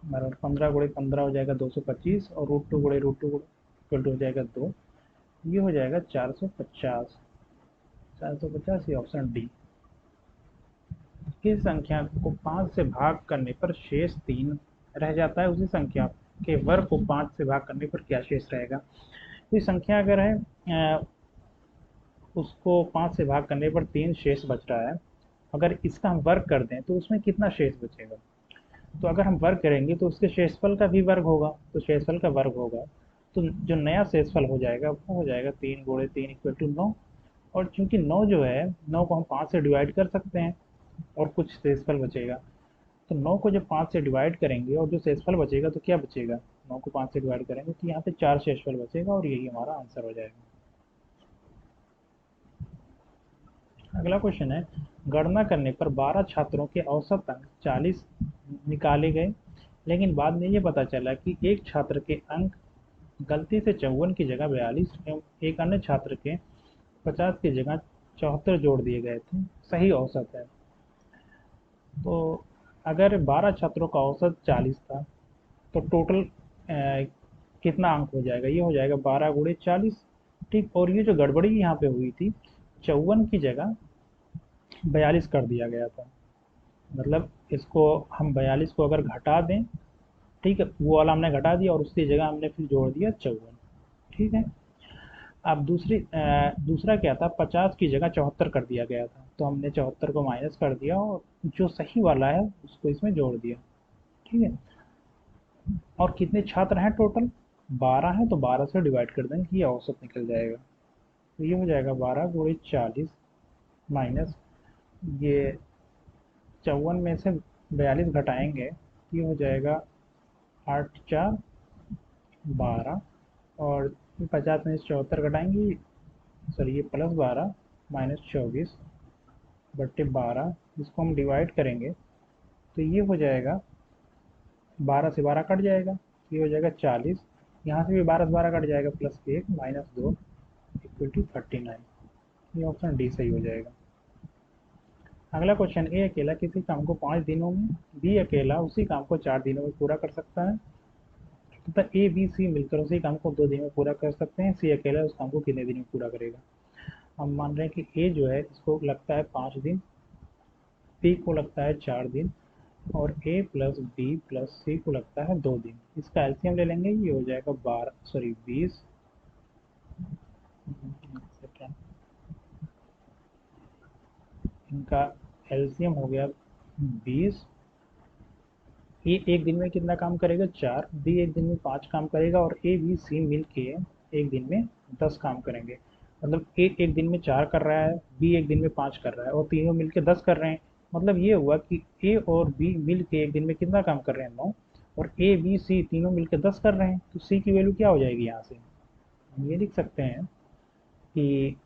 बराबर 15 गुणे 15 हो जाएगा 225, और √2 गुणे √2 इक्वल टू हो जाएगा 2। ये हो जाएगा 450। 450 ये ऑप्शन डी। किस संख्या को 5 से भाग करने पर शेष 3 रह जाता है, उसी संख्या के वर्ग को 5 से भाग करने पर क्या शेष रहेगा? कोई संख्या अगर है उसको 5 से भाग करने पर 3 शेष बच रहा है, अगर इसका हम वर्ग कर दें तो उसमें कितना शेष बचेगा? तो अगर हम वर्ग करेंगे तो उसके शेषफल का भी वर्ग होगा, तो शेषफल का वर्ग होगा, तो जो नया शेषफल हो जाएगा वो हो जाएगा 3 गुणे 3 इक्वल टू 9, और चूंकि 9 जो है, 9 को हम 5 से डिवाइड कर सकते हैं और कुछ शेषफल बचेगा। तो 9 को जब 5 से डिवाइड करेंगे और जो शेषफल बचेगा तो क्या बचेगा, 9 को 5 से डिवाइड करेंगे तो यहाँ पे 4 शेषफल बचेगा और यही हमारा आंसर हो जाएगा। अगला क्वेश्चन है, गणना करने पर 12 छात्रों के औसत अंक 40 निकाले गए, लेकिन बाद में ये पता चला कि एक छात्र के अंक गलती से 54 की जगह 42 एवं एक अन्य छात्र के 50 की जगह 74 जोड़ दिए गए थे। सही औसत है। तो अगर 12 छात्रों का औसत 40 था तो टोटल कितना अंक हो जाएगा, ये हो जाएगा 12 गुणे 40। ठीक, और ये जो गड़बड़ी यहाँ पे हुई थी, 54 की जगह 42 कर दिया गया था। मतलब इसको हम 42 को अगर घटा दें, ठीक है, वो वाला हमने घटा दिया और उसकी जगह हमने फिर जोड़ दिया 54। ठीक है। अब दूसरा क्या था, 50 की जगह 74 कर दिया गया था, तो हमने 74 को माइनस कर दिया और जो सही वाला है उसको इसमें जोड़ दिया। ठीक है। और कितने छात्र हैं टोटल, 12 हैं, तो 12 से डिवाइड कर देंगे, ये औसत निकल जाएगा। तो ये हो जाएगा 12 गुणे 40 माइनस ये 54 में से 42 घटाएंगे, ये हो जाएगा 8 4 12, और 50 में से 74 घटाएंगे, सॉरी ये +12 -24 बट्टे 12, इसको हम डिवाइड करेंगे तो ये हो जाएगा 12 से 12 कट जाएगा, ये हो जाएगा 40, यहाँ से भी 12 से 12 कट जाएगा, +1 -2 इक्वल टू 39। ये ऑप्शन डी सही हो जाएगा। अगला क्वेश्चन, ए अकेला किसी काम को 5 दिनों में, बी अकेला उसी काम को 4 दिनों में पूरा कर सकता है, तथा ए बी सी मिलकर उसी काम को 2 दिन में पूरा कर सकते हैं, सी अकेला उस काम को कितने दिन में पूरा करेगा। हम मान रहे हैं कि ए जो है इसको लगता है 5 दिन, बी को लगता है 4 दिन और ए प्लस बी प्लस सी को लगता है 2 दिन। इसका एलसीएम ले लेंगे, ये हो जाएगा 20, इनका एलसीएम हो गया 20। ए एक दिन में कितना काम करेगा, 4, बी एक दिन में 5 काम करेगा और ए बी सी मिल के एक दिन में 10 काम करेंगे। मतलब ए एक दिन में 4 कर रहा है, बी एक दिन में 5 कर रहा है और तीनों मिल के 10 कर रहे हैं। मतलब ये हुआ कि ए और बी मिल के एक दिन में कितना काम कर रहे हैं, 9, और ए बी सी तीनों मिल के 10 कर रहे हैं, तो सी की वैल्यू क्या हो जाएगी, यहाँ से हम ये लिख सकते हैं कि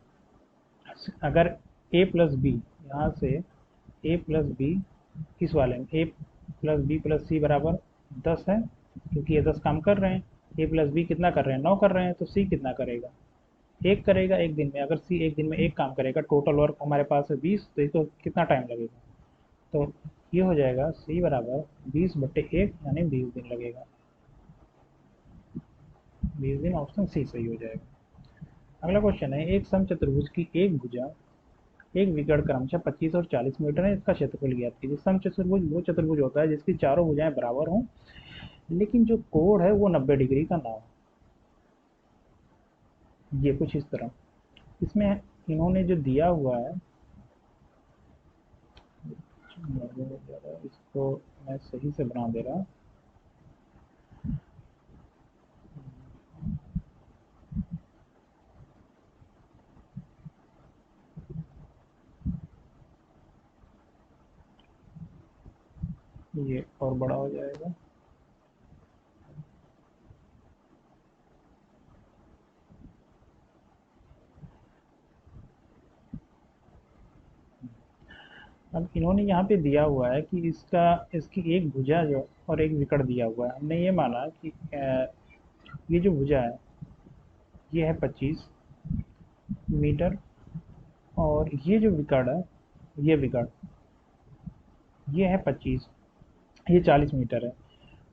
अगर ए प्लस बी, यहाँ से ए प्लस बी किस वाले में, ए प्लस बी प्लस सी बराबर 10 है, क्योंकि ये 10 काम कर रहे हैं। ए प्लस बी कितना कर रहे हैं, 9 कर रहे हैं, तो सी कितना करेगा, एक करेगा एक दिन में। अगर सी एक दिन में एक काम करेगा, टोटल वर्क हमारे पास है 20, तो इसको कितना टाइम लगेगा, तो ये हो जाएगा सी बराबर 20/1 यानी 20 दिन लगेगा। 20 दिन, ऑप्शन सी सही हो जाएगा। अगला क्वेश्चन है, एक समचतुर्भुज की एक भुजा एक विकर्ण क्रमशः 25 और 40 मीटर है, इसका क्षेत्रफल ज्ञात कीजिए। समचतुर्भुज वो चतुर्भुज होता है जिसकी चारों भुजाएं बराबर हों, लेकिन जो कोण है वो 90 डिग्री का ना हो। ये कुछ इस तरह, इसमें इन्होंने जो दिया हुआ है, इसको मैं सही से बना दे रहा। ये और बड़ा हो जाएगा। अब इन्होंने यहाँ पे दिया हुआ है कि इसकी एक भुजा जो और एक विकर्ण दिया हुआ है, हमने ये माना कि ये जो भुजा है ये है 25 मीटर, और ये जो विकर्ण है, ये विकर्ण ये है 25, ये 40 मीटर है।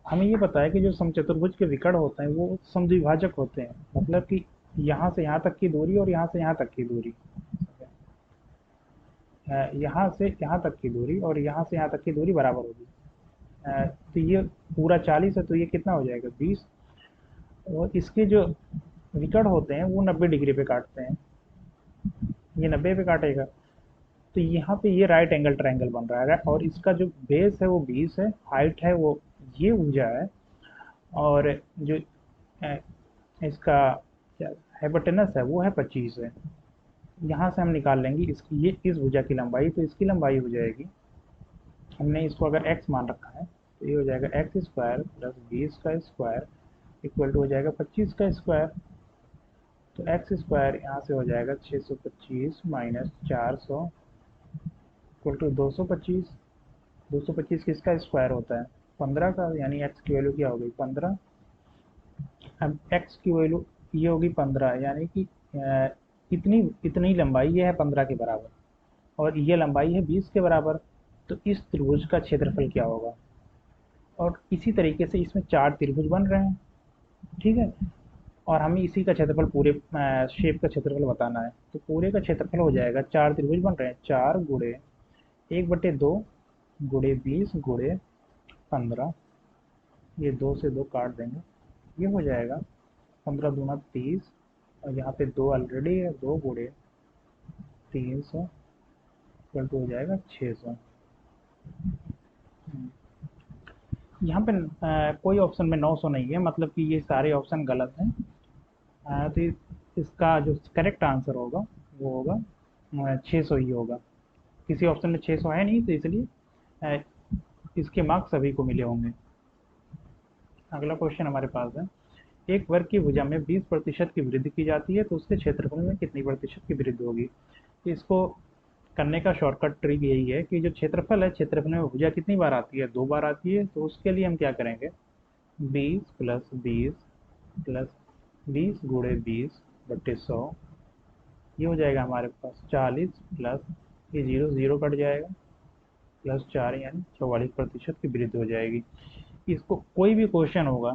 हमें ये पता है कि जो समचतुर्भुज के विकर्ण होते हैं वो समद्विभाजक होते हैं, मतलब कि यहाँ से यहाँ तक की दूरी और यहाँ से यहाँ तक की दूरी, यहाँ से यहाँ तक की दूरी और यहाँ से यहाँ तक की दूरी बराबर होगी। तो ये पूरा 40 है, तो ये कितना हो जाएगा, 20। और इसके जो विकर्ण होते हैं वो 90 डिग्री पे काटते हैं, ये 90 पे काटेगा, तो यहाँ पे ये राइट एंगल ट्रायंगल बन रहा है, और इसका जो बेस है वो 20 है, हाइट है वो ये ऊंचा है, और जो अ, इसका क्या हाइपोटेनस है वो है 25 है। यहाँ से हम निकाल लेंगे इसकी, ये इस भुजा की लंबाई, तो इसकी लंबाई हो जाएगी, हमने इसको अगर x मान रखा है तो ये हो जाएगा एक्स स्क्वायर प्लस 20 का स्क्वायर इक्वल टू हो जाएगा 25 का स्क्वायर। तो एक्स स्क्वायर यहाँ से हो जाएगा 625 माइनस 400 इक्वल टू 225। 225 किसका स्क्वायर होता है? 15 का, यानी एक्स की वैल्यू क्या हो गई? 15। अब एक्स की वैल्यू ये होगी 15, यानी कि इतनी इतनी लंबाई ये है 15 के बराबर, और ये लंबाई है 20 के बराबर। तो इस त्रिभुज का क्षेत्रफल क्या होगा? और इसी तरीके से इसमें 4 त्रिभुज बन रहे हैं, ठीक है। और हमें इसी का क्षेत्रफल, पूरे शेप का क्षेत्रफल बताना है। तो पूरे का क्षेत्रफल हो जाएगा, 4 त्रिभुज बन रहे हैं, 4 गुणे 1/2 गुणे 20 गुणे 15, ये 2 से 2 काट देंगे, ये हो जाएगा 15 दूना 30, और यहाँ पे 2 ऑलरेडी है, 2 गुणे 300 इक्वल टू हो जाएगा 600। यहाँ पे कोई ऑप्शन में 900 नहीं है, मतलब कि ये सारे ऑप्शन गलत हैं। तो इसका जो करेक्ट आंसर होगा वो होगा 600 ही होगा। किसी ऑप्शन में 600 है नहीं, तो इसलिए अ, इसके मार्क्स सभी को मिले होंगे। अगला क्वेश्चन हमारे पास है, एक वर्ग की भुजा में 20% की वृद्धि की जाती है तो उसके क्षेत्रफल में कितनी प्रतिशत की वृद्धि होगी? तो इसको करने का शॉर्टकट ट्रिक यही है कि जो क्षेत्रफल है, क्षेत्रफल में भुजा कितनी बार आती है? 2 बार आती है। तो उसके लिए हम क्या करेंगे, 20 प्लस 20 प्लस 20 गुणे 20/100, ये हो जाएगा हमारे पास 40 प्लस ये 0 0 कट जाएगा प्लस 4, यानी 44% की वृद्धि हो जाएगी। इसको कोई भी क्वेश्चन होगा,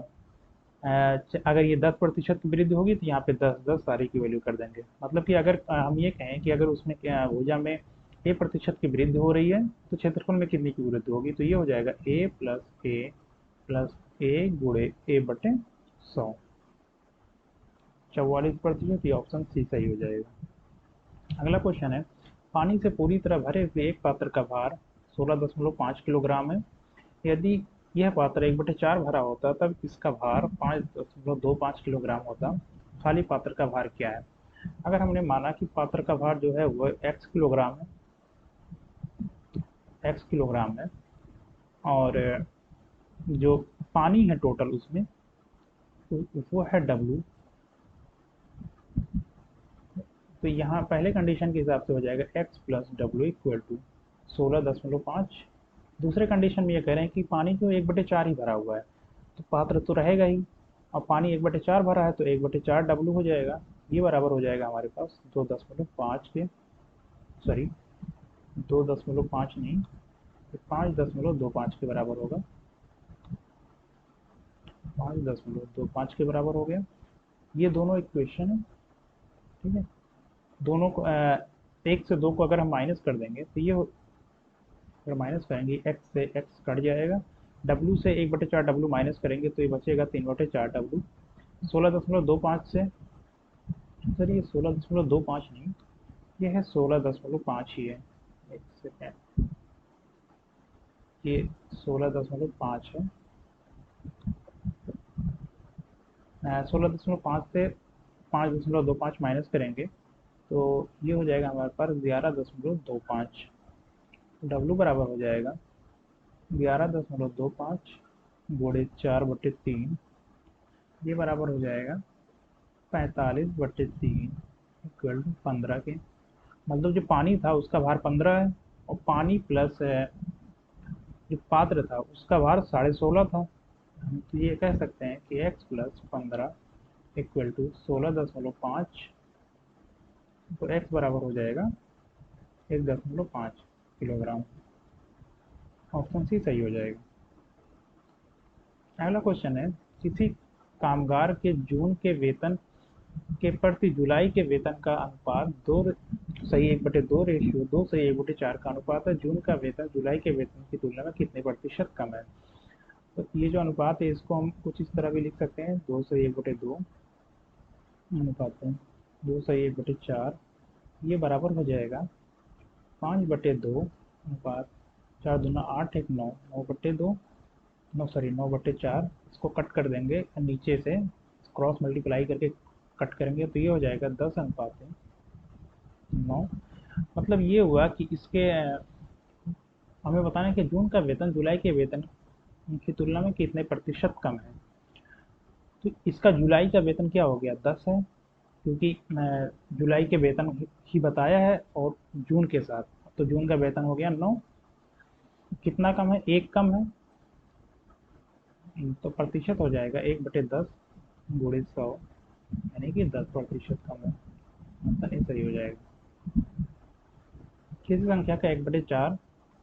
अगर ये 10% की वृद्धि होगी तो यहाँ पे 10 10 सारी की वैल्यू कर देंगे। मतलब कि अगर हम ये कहें कि अगर उसमें भुजा में a% की वृद्धि हो रही है तो क्षेत्रफल में कितनी की वृद्धि होगी? तो ये हो जाएगा a गुणे a/100, 44%। ये ऑप्शन सी सही हो जाएगा। अगला क्वेश्चन है, पानी से पूरी तरह भरे हुए एक पात्र का भार 16.5 किलोग्राम है। यदि यह पात्र 1/4 भरा होता तब इसका भार 5.25 किलोग्राम होता। खाली पात्र का भार क्या है? अगर हमने माना कि पात्र का भार जो है वह एक्स किलोग्राम है, और जो पानी है टोटल उसमें वो है डब्लू। तो यहाँ पहले कंडीशन के हिसाब से हो जाएगा x plus W equal to 16.5। दूसरे कंडीशन में ये कह रहे हैं कि पानी जो 1/4 ही भरा हुआ है, तो पात्र तो रहेगा ही, और पानी 1/4 भरा है तो 1/4 डब्ल्यू हो जाएगा। ये बराबर हो जाएगा हमारे पास 2.5 के, सॉरी 2.5 नहीं, 5.25 के बराबर होगा। 5.25 के बराबर हो गया। ये दोनों इक्वेशन है, ठीक है। दोनों को 1 से 2 को अगर हम माइनस कर देंगे तो ये अगर माइनस करेंगे एक्स से एक्स कट जाएगा, डब्ल्यू से 1/4 डब्ल्यू माइनस करेंगे तो ये बचेगा 3/4 डब्ल्यू। 16.25 से, सर ये 16.25 नहीं, ये है 16.5 ही है। एक सेकेंड, ये 16.5 है। 16.5 से 5.25 माइनस करेंगे तो ये हो जाएगा हमारे पास 11.25। डब्ल्यू बराबर हो जाएगा 11.25 गुणे 4/3, ये बराबर हो जाएगा 45/3 इक्वल टू 15 के। मतलब जो पानी था उसका भार 15 है, और पानी प्लस जो पात्र था उसका भार 16.5 था। हम तो ये कह सकते हैं कि x प्लस 15 इक्वल टू 16.5, तो x बराबर हो जाएगा 1.5 किलोग्राम। ऑप्शन सी सही हो जाएगा। अगला क्वेश्चन है, किसी कामगार के जून के वेतन के प्रति जुलाई के वेतन का अनुपात 2:1/2 रेशियो 2:1/4 का अनुपात है। जून का वेतन जुलाई के वेतन की तुलना में कितने प्रतिशत कम है? तो ये जो अनुपात है इसको हम कुछ इस तरह भी लिख सकते हैं, 2:1/2 अनुपात है 2:1/4, ये बराबर हो जाएगा 5/2 अनुपात 4 दूना 8 1 9, 9/2, 9/4। इसको कट कर देंगे नीचे से, क्रॉस मल्टीप्लाई करके कट करेंगे तो ये हो जाएगा 10 अनुपात है 9। मतलब ये हुआ कि इसके हमें बताना है कि जून का वेतन जुलाई के वेतन की तुलना में कितने प्रतिशत कम है। तो इसका जुलाई का वेतन क्या हो गया, 10 है, क्योंकि जुलाई के वेतन ही बताया है और जून के साथ। तो जून का वेतन हो गया 9। कितना कम है, 1 कम है। तो प्रतिशत हो जाएगा 1/10 गुणित 100, यानी कि 10% कम है। आंसर नहीं सही हो जाएगा। किसी संख्या का 1/4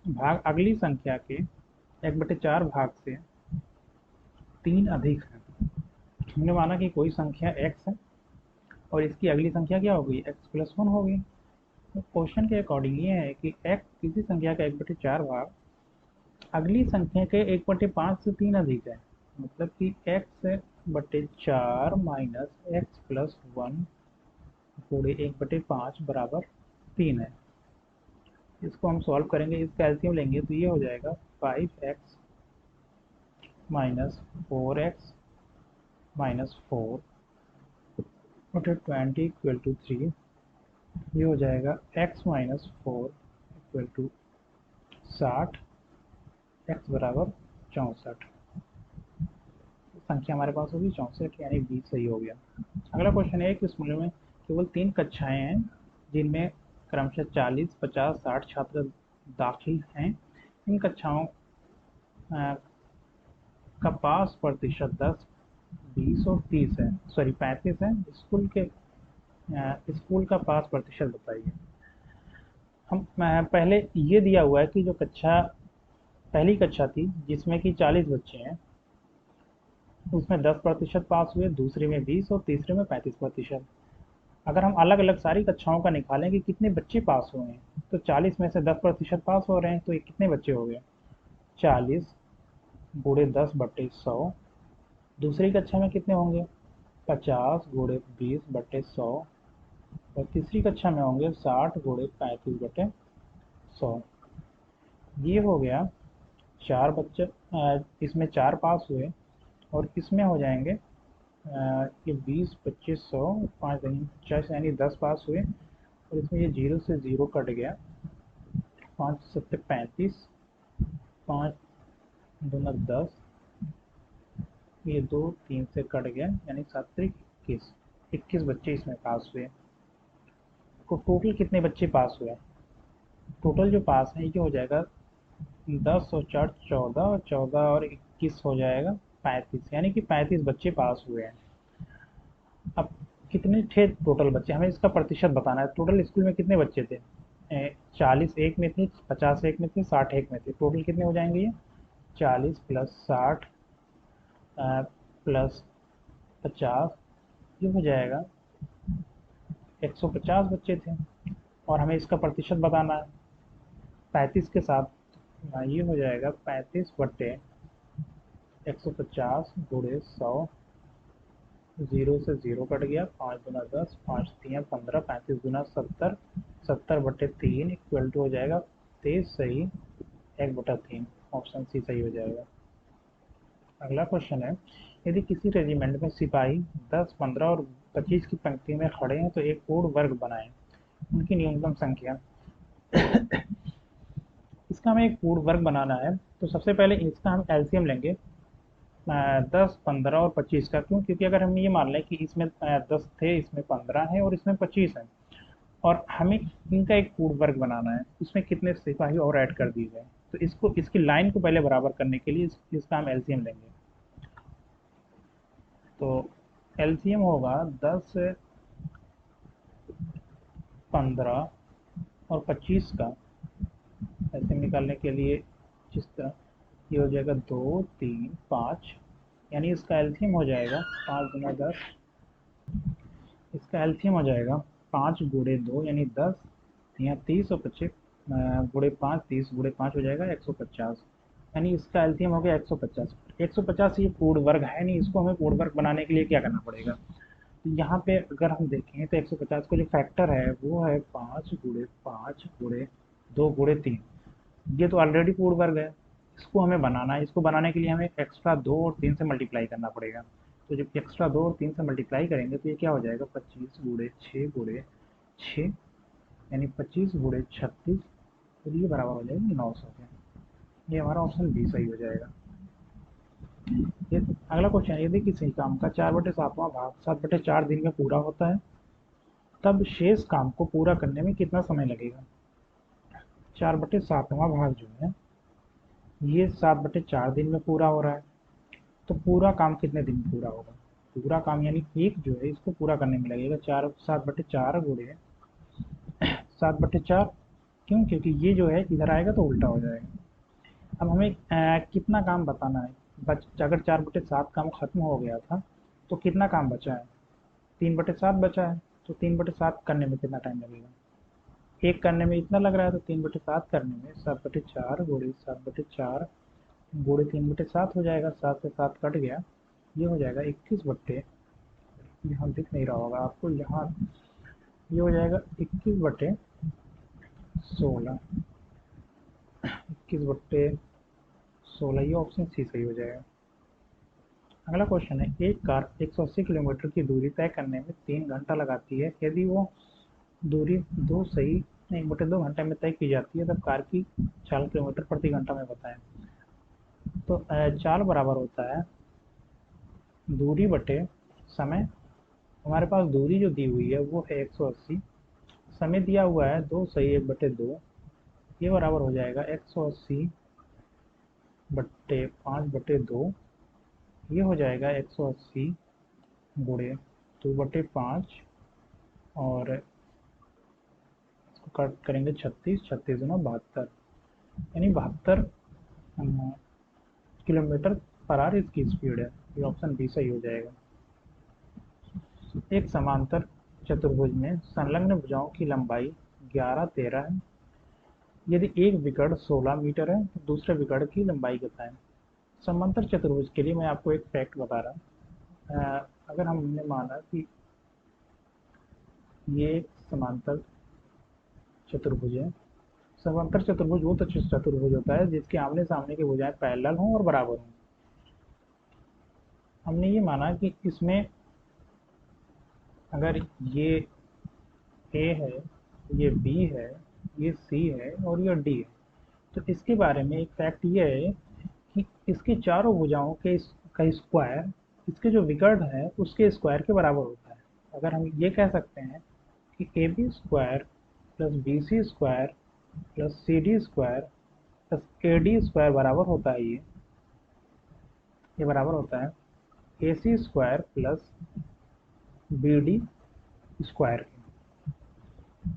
भाग अगली संख्या के 1/4 भाग से 3 अधिक है। हमने माना कि कोई संख्या x है और इसकी अगली संख्या क्या हो गई, x+1 हो गई। तो क्वेश्चन के अकॉर्डिंग ये है कि x किसी संख्या का 1/4 भाग अगली संख्या के 1/5 से 3 अधिक है। मतलब कि x/4 माइनस x+1 गुणे 1/5 बराबर 3 है। इसको हम सॉल्व करेंगे, इसका एलसीएम लेंगे तो ये हो जाएगा 5x माइनस 4x माइनस 4 बटे 20 इक्वल टू 3। ये हो जाएगा x minus 4 equal to 60, x बराबर 64। संख्या हमारे पास होगी 64, यानी 20 सही हो गया। अगला क्वेश्चन है कि इस मूल्य में केवल 3 कक्षाएं हैं जिनमें क्रमशः 40, 50, 60 छात्र दाखिल हैं। इन कक्षाओं का पास प्रतिशत 10, 20 और 30 है, सॉरी 35 है। स्कूल का पास प्रतिशत बताइए। हम पहले ये दिया हुआ है कि जो कक्षा पहली कक्षा थी जिसमें कि 40 बच्चे हैं, उसमें 10% पास हुए, दूसरे में 20 और तीसरे में 35%। अगर हम अलग अलग सारी कक्षाओं का निकालें कि कितने बच्चे पास हुए हैं, तो 40 में से 10% पास हो रहे हैं, तो ये कितने बच्चे हो गए, 40 गुणे 10/100। दूसरी कक्षा में कितने होंगे, 50 गुणे 20/100। और तीसरी कक्षा में होंगे 60 गुणे 35/100। ये हो गया 4 बच्चे, इसमें 4 पास हुए और इसमें हो जाएंगे ये 20, 25, 100, 5 50, यानी 10 पास हुए। और इसमें ये 0 से 0 कट गया, 5 7 35, 5 दूना 10, ये 2 3 से कट गया, यानी 7 21। 21 बच्चे इसमें पास हुए। तो टोटल कितने बच्चे पास हुए, टोटल जो पास है ये हो जाएगा 10 और 4 14, और 14 और 21 हो जाएगा 35, यानी कि 35 बच्चे पास हुए हैं। अब कितने थे टोटल बच्चे, हमें इसका प्रतिशत बताना है। टोटल स्कूल में कितने बच्चे थे, 40 एक में थे, 50 एक में थे, 60 एक में थे। टोटल कितने हो जाएंगे ये, 40 प्लस 60 प्लस 50, ये हो जाएगा 150 बच्चे थे। और हमें इसका प्रतिशत बताना है 35 के साथ। ये हो जाएगा 35/150 गुणे 100। 0 से 0 कट गया, 5 दूना 10, 5 3 15, 35 दूना 70, 70/3 इक्वल टू हो जाएगा 23 सही, 1/3। ऑप्शन सी सही हो जाएगा। अगला क्वेश्चन है, यदि किसी रेजिमेंट में सिपाही 10, 15 और 25 की पंक्ति में खड़े हैं तो एक पूर्ण वर्ग बनाएं। उनकी न्यूनतम संख्या। इसका हमें एक पूर्ण वर्ग बनाना है, तो सबसे पहले इसका हम एलसीएम लेंगे 10, 15 और 25 का। क्यों, क्योंकि अगर हम ये मान लें कि इसमें 10 थे, इसमें 15 है और इसमें 25 है, और हमें इनका एक पूर्ण वर्ग बनाना है, इसमें कितने सिपाही और ऐड कर दिए जाए। तो इसको इसकी लाइन को पहले बराबर करने के लिए इसका हम एलसीएम लेंगे। तो एलसीएम होगा 10, 15 और 25 का। एलसीएम निकालने के लिए जिस तरह ये हो जाएगा 2 3 5, यानी इसका एलसीएम हो जाएगा 5 गुना 10। इसका एलसीएम हो जाएगा 5 गुणे 2 यानी 10, यहाँ 30 और 25 गुणे 5, 30 गुणे 5 हो जाएगा 150, यानी इसका एलसीएम हो गया 150। 150 ये पूर्ण वर्ग है नहीं, इसको हमें पूर्ण वर्ग बनाने के लिए क्या करना पड़ेगा। तो यहाँ पे अगर हम देखें तो 150 का जो फैक्टर है वो है 5 गुणे 5 गुणे 2 गुणे 3। ये तो ऑलरेडी पूर्ण वर्ग है, इसको हमें बनाना है। इसको बनाने के लिए हमें एक्स्ट्रा 2 और 3 से मल्टीप्लाई करना पड़ेगा। तो जब एक्स्ट्रा 2 और 3 से मल्टीप्लाई करेंगे तो ये क्या हो जाएगा, 25 गुणे 6 गुणे 6 यानी 25 गुणे 36, तो ये बराबर हो जाएगा 900 के। ये हमारा ऑप्शन बी सही हो जाएगा। ये अगला क्वेश्चन है, यदि किसी काम का 4/7वां भाग 7/4 दिन में पूरा होता है, तब शेष काम को पूरा करने में कितना समय लगेगा? 4/7वां भाग जो है ये 7/4 दिन में पूरा हो रहा है, तो पूरा काम कितने दिन में पूरा होगा? पूरा काम यानी एक जो है इसको पूरा करने में लगेगा 7/4 गुणे 7/4। क्यों? क्योंकि ये जो है इधर आएगा तो उल्टा हो जाएगा। अब हमें कितना काम बताना है? अगर 4/7 काम खत्म हो गया था तो कितना काम बचा है? 3/7 बचा है, तो 3/7 करने में कितना टाइम लगेगा? एक करने में इतना लग रहा है, तो 3/7 करने में 7/4 गुणे 7/4 गुणे 3/7 हो जाएगा। 7 से 7 कट गया, ये हो जाएगा 21 बट्टे, यहाँ दिख नहीं रहा होगा आपको, यहाँ ये हो जाएगा 21/16। 21/16, ये ऑप्शन सी सही हो जाएगा। अगला क्वेश्चन है, एक कार 180 किलोमीटर की दूरी तय करने में 3 घंटा लगाती है। यदि वो दूरी 1/2 घंटे में तय की जाती है, तब कार की चाल किलोमीटर प्रति घंटा में बताएं। तो चाल बराबर होता है दूरी बटे समय। हमारे पास दूरी जो दी हुई है वो है 180, समय दिया हुआ है 2 = 1/2, ये बराबर हो जाएगा 180/5/2, ये हो जाएगा 180 गुणे 2/5, और इसको कट करेंगे 36, 36×9 = 72, यानी 72 किलोमीटर पर आवर इसकी स्पीड है। ये ऑप्शन बी सही हो जाएगा। एक समांतर चतुर्भुज में संलग्न भुजाओं की लंबाई 11, 13 है। यदि एक विकर्ण 16 मीटर है तो दूसरे विकर्ण की लंबाई बताएं। समांतर चतुर्भुज के लिए मैं आपको एक फैक्ट बता रहा हूँ। अगर हमने माना कि ये एक समांतर चतुर्भुज है, समांतर चतुर्भुज वो चतुर्भुज होता है जिसके आमने सामने की भुजाएं पैरेलल हों और बराबर हों। हमने ये माना कि इसमें अगर ये ए है, ये बी है, ये सी है और ये डी है, तो इसके बारे में एक फैक्ट ये है कि इसकी चारों भुजाओं के का स्क्वायर इसके जो विकर्ण है उसके स्क्वायर के बराबर होता है। अगर हम ये कह सकते हैं कि A B square plus B C square plus C D square plus A D square बराबर होता है, ये बराबर होता है A C square plus B D square.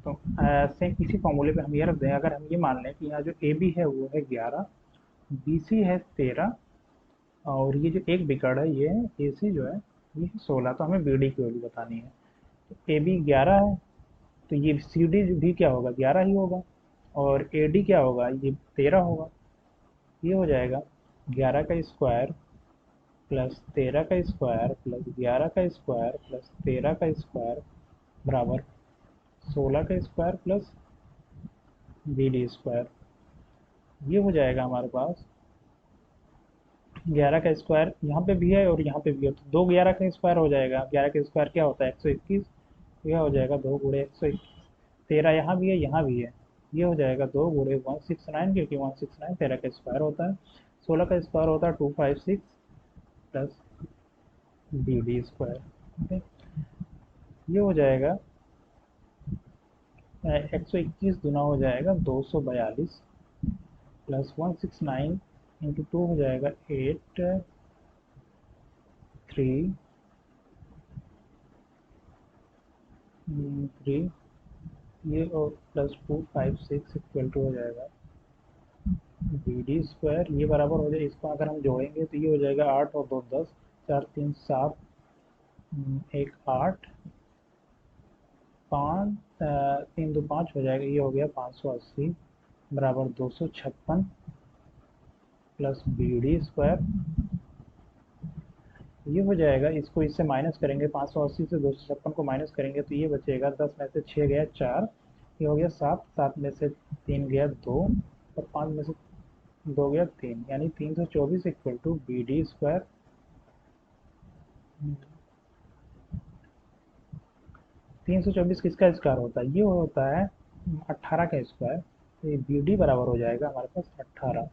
तो सेम इसी फॉर्मूले पे हम ये रख दें। अगर हम ये मान लें कि यहाँ जो ए बी है वो है 11, बी सी है 13, और ये जो एक विकर्ण है ये ए सी जो है ये है 16, तो हमें बी डी की वैल्यू बतानी है। तो ए बी 11 है, तो ये सी डी भी क्या होगा? 11 ही होगा, और ए डी क्या होगा? ये 13 होगा। ये हो जाएगा 11 का स्क्वायर प्लस 13 का स्क्वायर प्लस 11 का स्क्वायर प्लस 13 का स्क्वायर बराबर 16 का square plus B D square. ये हो जाएगा हमारे पास 11 का स्क्वायर यहाँ पे भी है और यहाँ पे भी है, तो 2 11 का स्क्वायर हो जाएगा। 11 का स्क्वायर क्या होता है? 121, यह हो जाएगा 2 × 121। 13 यहाँ भी है, यहाँ भी है, ये हो जाएगा 2 × 169, क्योंकि 169 13 का स्क्वायर होता है। 16 का स्क्वायर होता है 256 प्लस बी डी स्क्वायर। ठीक है, ये हो जाएगा 121 गुना हो जाएगा 242 प्लस 169 इंटू 2 हो जाएगा 8 3 3, ये और प्लस 256 इक्वल टू हो जाएगा बी डी स्क्वायर। ये बराबर हो जाए, इसको अगर हम जोड़ेंगे तो ये हो जाएगा 8 और 2 10, 4 3 7, 1 8, 5 3 2 5 हो जाएगा। ये हो गया 580 बराबर 256 प्लस बी डी स्क्वायर। ये हो जाएगा, इसको इससे माइनस करेंगे, 580 से 256 को माइनस करेंगे तो ये बचेगा 10 में से 6 गया 4, ये हो गया 7, 7 में से 3 गया 2, और 5 में से 2 गया 3, यानी 324 equal to B D square. 324 किसका स्क्वायर होता है? ये होता है 18 का स्क्वायर, तो ये बी डी बराबर हो जाएगा हमारे पास 18।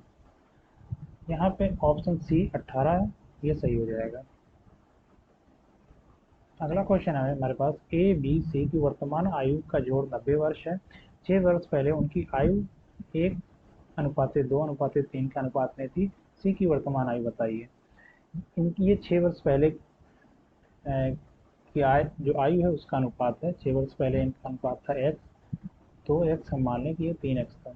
यहाँ पे ऑप्शन सी 18 है, ये सही हो जाएगा। अगला क्वेश्चन है हमारे पास, ए बी सी की वर्तमान आयु का जोड़ 90 वर्ष है। 6 वर्ष पहले उनकी आयु 1:2:3 के अनुपात में थी। सी की वर्तमान आयु बताइए। इनकी ये 6 वर्ष पहले की जो आयु है उसका अनुपात है। 6 वर्ष पहले इनका अनुपात था एक्स, तो एक्स हम मान लें कि ये 3x था।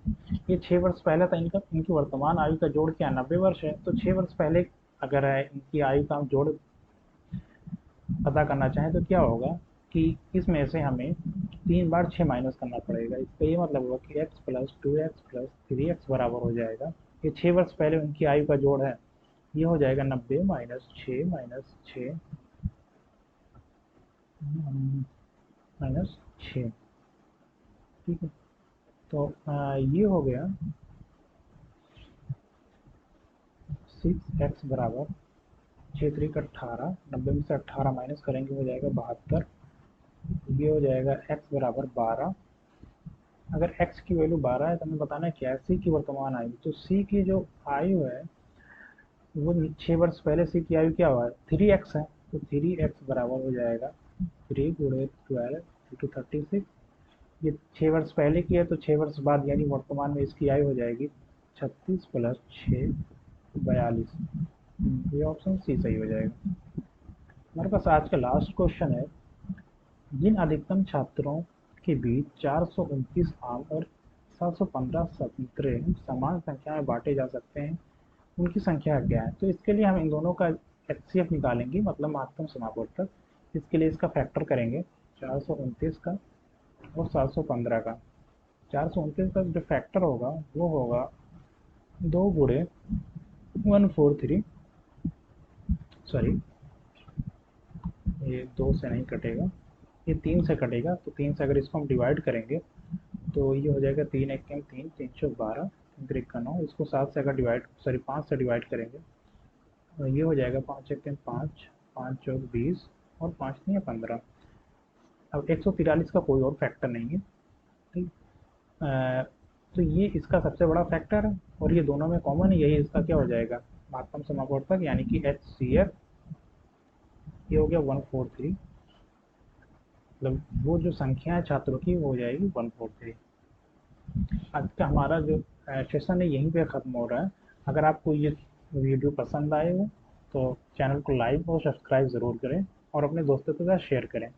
ये 6 वर्ष पहले था इनका, इनकी वर्तमान आयु का जोड़ क्या 90 वर्ष है, तो 6 वर्ष पहले अगर है इनकी आयु का हम जोड़ पता करना चाहें तो क्या होगा कि इसमें से हमें 3 बार 6 माइनस करना पड़ेगा। इसका ये मतलब होगा कि x plus 2x plus 3x बराबर हो जाएगा, ये 6 वर्ष पहले उनकी आयु का जोड़ है, ये हो जाएगा 90 -6 -6। ठीक है, तो ये हो गया 6x बराबर 6×3 = 18, 90 में से 18 माइनस करेंगे हो जाएगा 72। ये हो जाएगा x बराबर 12। अगर x की वैल्यू 12 है तो हमें बताना है क्या है c की वर्तमान आयु। तो c की जो आयु है वो 6 वर्ष पहले c की आयु क्या हुआ है 3x है, तो 3x बराबर हो जाएगा 3×12 × 36। ये 6 वर्ष पहले की है, तो 6 वर्ष बाद यानी वर्तमान में इसकी आयु हो जाएगी 36 + 6 = 42। ये ऑप्शन सी सही हो जाएगा। हमारे पास आज का लास्ट क्वेश्चन है, जिन अधिकतम छात्रों के बीच 429 आम और 715 संतरे समान संख्या में बांटे जा सकते हैं, उनकी संख्या क्या है। तो इसके लिए हम इन दोनों का एचसीएफ निकालेंगे, मतलब महत्तम समापवर्तक। इसके लिए इसका फैक्टर करेंगे 429 का और 715 का। 429 का जो फैक्टर होगा वो होगा 2 × 143, सॉरी ये 2 से नहीं कटेगा, ये 3 से कटेगा। तो 3 से अगर इसको हम डिवाइड करेंगे तो ये हो जाएगा 3 × 1 = 3, 312, 3 × 9। इसको 7 से अगर डिवाइड, सॉरी 5 से डिवाइड करेंगे तो ये हो जाएगा 5 × 1 = 5, 5 × 4 = 20 और 5 × 3 = 15। अब 143 का कोई और फैक्टर नहीं है, ठीक। तो ये इसका सबसे बड़ा फैक्टर है और ये दोनों में कॉमन है, यही इसका क्या हो जाएगा महत्तम समापवर्तक, यानी कि HCF। ये हो गया 143, मतलब वो जो संख्या है छात्रों की वो हो जाएगी 143। आज का हमारा जो सेशन है यहीं पे ख़त्म हो रहा है। अगर आपको ये वीडियो पसंद आए हो तो चैनल को लाइक और सब्सक्राइब ज़रूर करें और अपने दोस्तों के साथ शेयर करें।